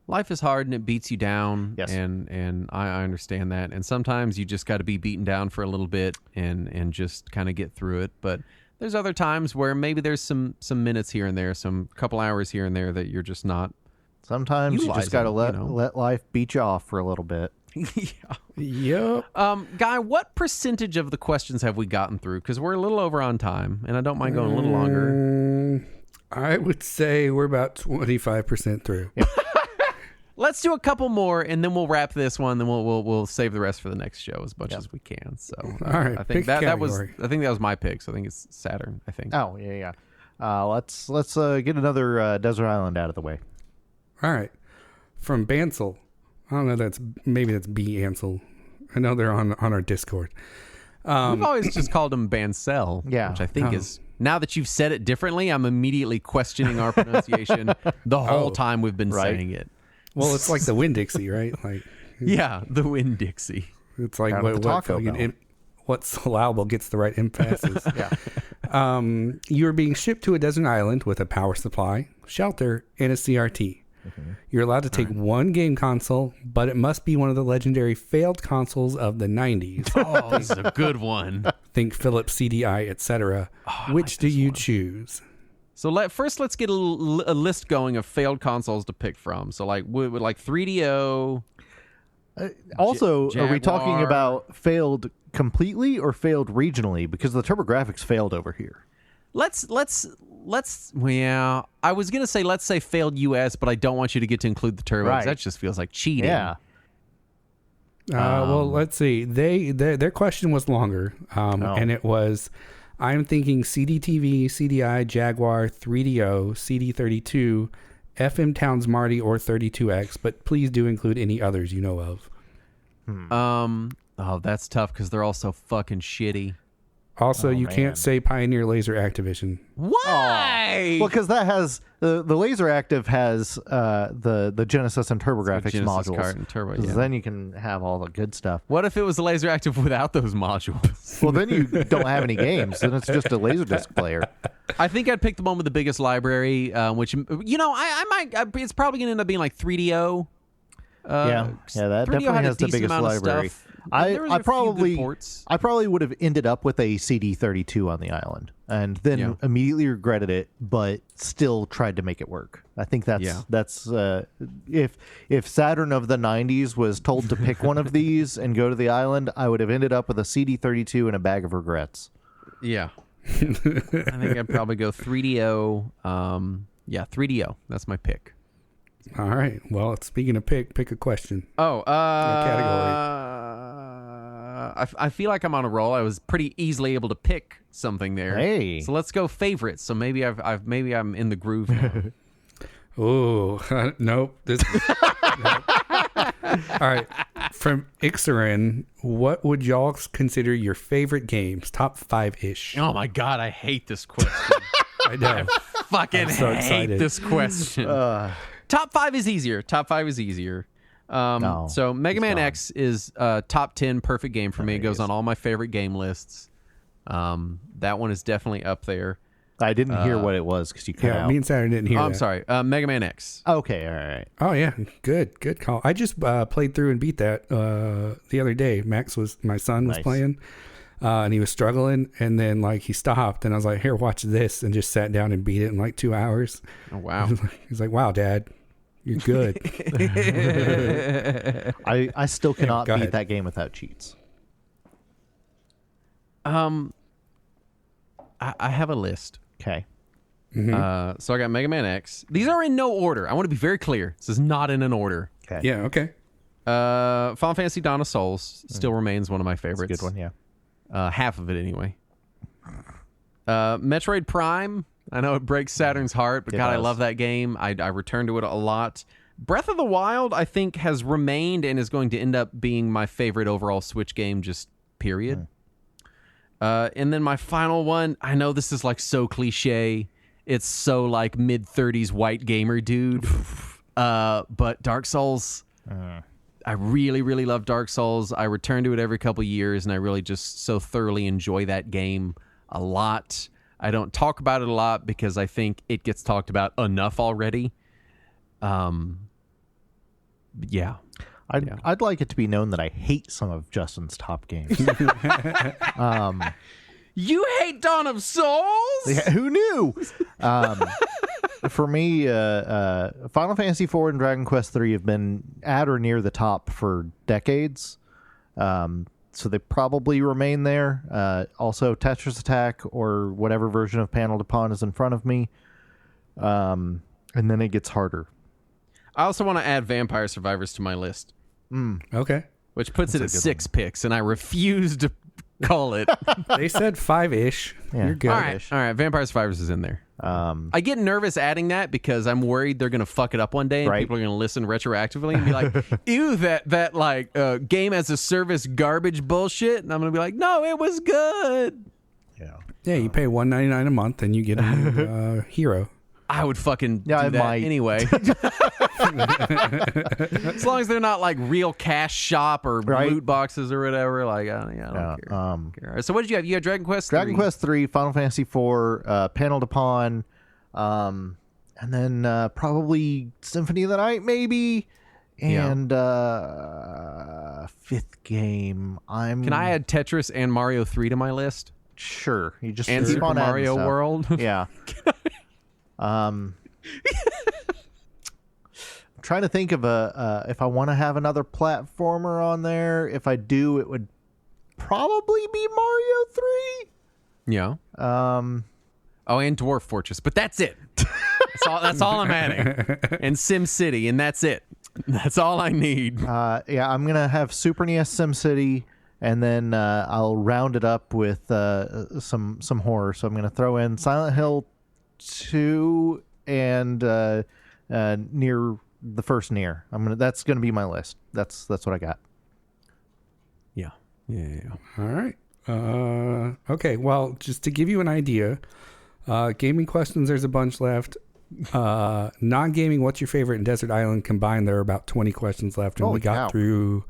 Life is hard and it beats you down. Yes. And I understand that. And sometimes you just got to be beaten down for a little bit and just kind of get through it. But there's other times where maybe there's some minutes here and there, some couple hours here and there that you're just not. Sometimes you just got to let life beat you off for a little bit. Yep. Guy, what percentage of the questions have we gotten through? Because we're a little over on time, and I don't mind going a little longer. I would say we're about 25% through. Yep. Let's do a couple more, and then we'll wrap this one. Then we'll save the rest for the next show as much as we can. So, all right, I think that was my pick. So I think it's Saturn. I think. Oh yeah. Let's get another desert island out of the way. All right, from Bansel. I don't know. Maybe that's B Ansel. I know they're on our Discord. We've always just called him Bansel. Yeah. Which I think is. Now that you've said it differently, I'm immediately questioning our pronunciation the whole time we've been saying it. Well, it's like the Winn-Dixie, right? Like, yeah, the Winn-Dixie. It's like what's allowable gets the right emphasis. Yeah. You are being shipped to a desert island with a power supply, shelter, and a CRT. Mm-hmm. You're allowed to take one game console, but it must be one of the legendary failed consoles of the 90s. Oh, this is a good one. Think Philips CDI, etc. Which do you choose? So let's get a list going of failed consoles to pick from. So like with like 3DO. Also, Jaguar. are we talking about failed completely or failed regionally? Because the TurboGrafx failed over here. Let's well, I was gonna say let's say failed US, but I don't want you to get to include the turbos. Right. That just feels like cheating. Yeah. Well, let's see. Their question was longer, and it was, I'm thinking CDTV, CDI, Jaguar, 3DO, CD32, FM Towns Marty, or 32X, but please do include any others you know of. Oh, that's tough because they're all so fucking shitty. Also, you can't say Pioneer Laser Activision. Why? Well, because that has the Laser Active has the Genesis and TurboGrafx Genesis modules. cart and turbo, 'Cause yeah. then you can have all the good stuff. What if it was a Laser Active without those modules? Well, then you don't have any games. Then it's just a Laserdisc player. I think I'd pick the one with the biggest library, which I might. It's probably gonna end up being like 3DO. That 3DO definitely had a has the decent biggest amount of library. stuff. I There was a few probably good ports. I probably would have ended up with a CD32 on the island and then immediately regretted it, but still tried to make it work. I think that's if Saturn of the 90s was told to pick one of these and go to the island, I would have ended up with a CD32 and a bag of regrets. Yeah. I think I'd probably go 3DO. 3DO. That's my pick. All right. Well, speaking of pick a question. Oh, category. I feel like I'm on a roll. I was pretty easily able to pick something there. Hey. So let's go favorites. So maybe I'm in the groove now. Oh, nope. Nope. All right. From Ixarin, what would y'all consider your favorite games? Top 5-ish. Oh my God, I hate this question. I know. Fucking I'm so hate excited. this question. Top 5 is easier. So Mega Man X is top 10 perfect game for me. It goes on all my favorite game lists. That one is definitely up there. I didn't hear what it was because you cut out. Me and Saturn didn't hear that. I'm sorry. Mega Man X. Okay, all right. Oh, yeah. Good call. I just played through and beat that the other day. My son was playing, and he was struggling, and then he stopped, and I was like, here, watch this, and just sat down and beat it in 2 hours. Oh, wow. He's like, wow, Dad, you're good. I still cannot Go beat ahead. that game without cheats. I have a list. Okay. So I got Mega Man X. These are in no order. I want to be very clear. This is not in an order. Okay. Yeah, okay. Final Fantasy Dawn of Souls still remains one of my favorites. It's a good one, yeah. Half of it anyway. Metroid Prime. I know it breaks Saturn's heart, but It God, I does. love that game. I return to it a lot. Breath of the Wild, I think, has remained and is going to end up being my favorite overall Switch game, just period. And then my final one, I know this is like so cliche. It's so like mid-30s white gamer dude. But Dark Souls, I really, really love Dark Souls. I return to it every couple years, and I really just so thoroughly enjoy that game a lot. I don't talk about it a lot because I think it gets talked about enough already. Yeah. I'd like it to be known that I hate some of Justin's top games. You hate Dawn of Souls? Yeah, who knew? For me, Final Fantasy IV and Dragon Quest III have been at or near the top for decades. So they probably remain there. Also, Tetris Attack or whatever version of Panel to Pawn is in front of me. And then it gets harder. I also want to add Vampire Survivors to my list, Okay. which puts it at 6 picks, and I refuse to call it. They said 5-ish. Yeah. You're good. All right. Vampire Survivors is in there. I get nervous adding that because I'm worried they're going to fuck it up one day and Right. people are going to listen retroactively and be like, ew, that like game as a service garbage bullshit. And I'm going to be like, no, it was good. Yeah. Yeah, you pay $1.99 a month and you get a new hero. I would fucking do I that might. anyway. As long as they're not like real cash shop or Right. loot boxes or whatever. Like, I don't care. All right, so what did you have? You had Dragon Quest 3? Dragon Quest III, Final Fantasy IV, Panel to Pawn, and then probably Symphony of the Night, maybe. And fifth game, Can I add Tetris and Mario 3 to my list? Sure. You just And keep Super on adding Mario stuff. World? Yeah. I'm trying to think of if I want to have another platformer on there. If I do, it would probably be Mario 3. Yeah. Oh, and Dwarf Fortress, but that's it. That's all I'm adding. And Sim City, and that's it. That's all I need. Yeah, I'm gonna have Super NES SimCity, and then I'll round it up with some horror. So I'm gonna throw in Silent Hill 2 and near the first Near. That's gonna be my list. That's what I got. Yeah. All right. Okay. Well, just to give you an idea, gaming questions, there's a bunch left. Non-gaming, what's your favorite in Desert Island combined? There are about 20 questions left, and Holy we got cow. through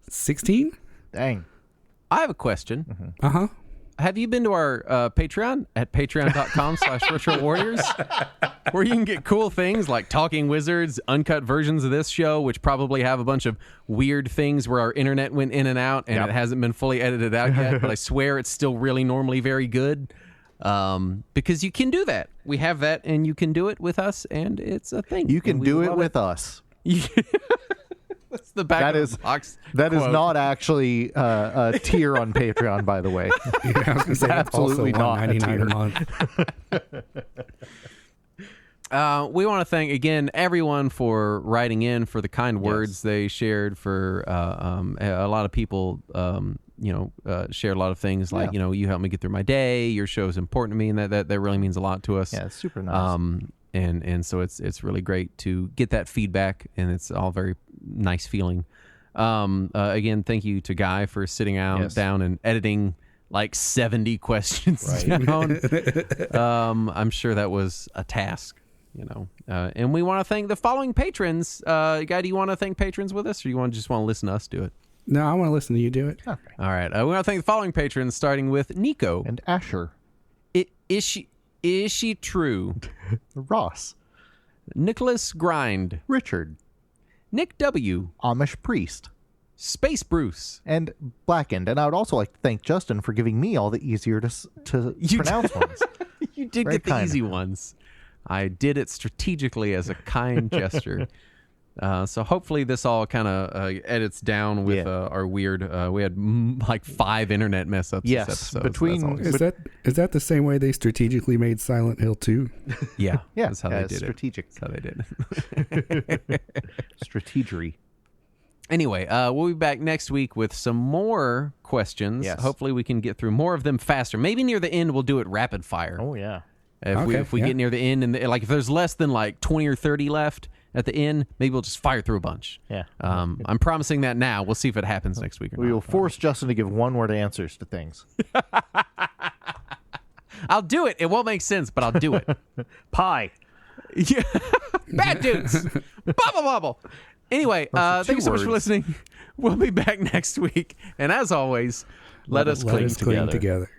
16. Dang. I have a question. Uh-huh. Have you been to our Patreon at patreon.com/retrowarriors, where you can get cool things like Talking Wizards, uncut versions of this show, which probably have a bunch of weird things where our internet went in and out and Yep. it hasn't been fully edited out yet, but I swear it's still really normally very good. Because you can do that. We have that, and you can do it with us, and it's a thing. You can And we do it love with us. That's the back That of is- the box. That is quote. not actually a tier on Patreon, by the way. Yeah, I was gonna say that's Absolutely also not a $1.99 a month. We want to thank again everyone for writing in, for the kind words they shared, for a lot of people shared a lot of things like, you helped me get through my day, your show is important to me, and that really means a lot to us. Yeah, it's super nice. And so it's really great to get that feedback, and it's all very nice feeling. Again, thank you to Guy for sitting down and editing like 70 questions down. I'm sure that was a task, and we want to thank the following patrons. Guy, do you want to thank patrons with us, or you just want to listen to us do it? No, I want to listen to you do it. Okay. All right. We want to thank the following patrons, starting with Nico. And Asher. Is she true? Ross. Nicholas Grind. Richard. Nick W. Amish Priest. Space Bruce. And Blackened. And I would also like to thank Justin for giving me all the easier to pronounce ones. You did Very get the kind. easy ones. I did it strategically as a kind gesture. So hopefully this all kind of edits down with our weird. We had like 5 internet mess ups. Yes, this episode, between- so that's always- Is that the same way they strategically made Silent Hill 2? yeah, Yeah, that's how they did strategic. it. That's how they did it. Strategery. Anyway, we'll be back next week with some more questions. Yes. Hopefully we can get through more of them faster. Maybe near the end we'll do it rapid fire. Oh, yeah. If we get near the end, and like if there's less than like 20 or 30 left at the end, maybe we'll just fire through a bunch. Yeah. I'm promising that now. We'll see if it happens next week or We not. will force Justin to give one-word answers to things. I'll do it. It won't make sense, but I'll do it. Pie. Yeah. Bad dudes. Bubble bubble. Anyway, thank you so much for listening. We'll be back next week. And as always, let us cling together.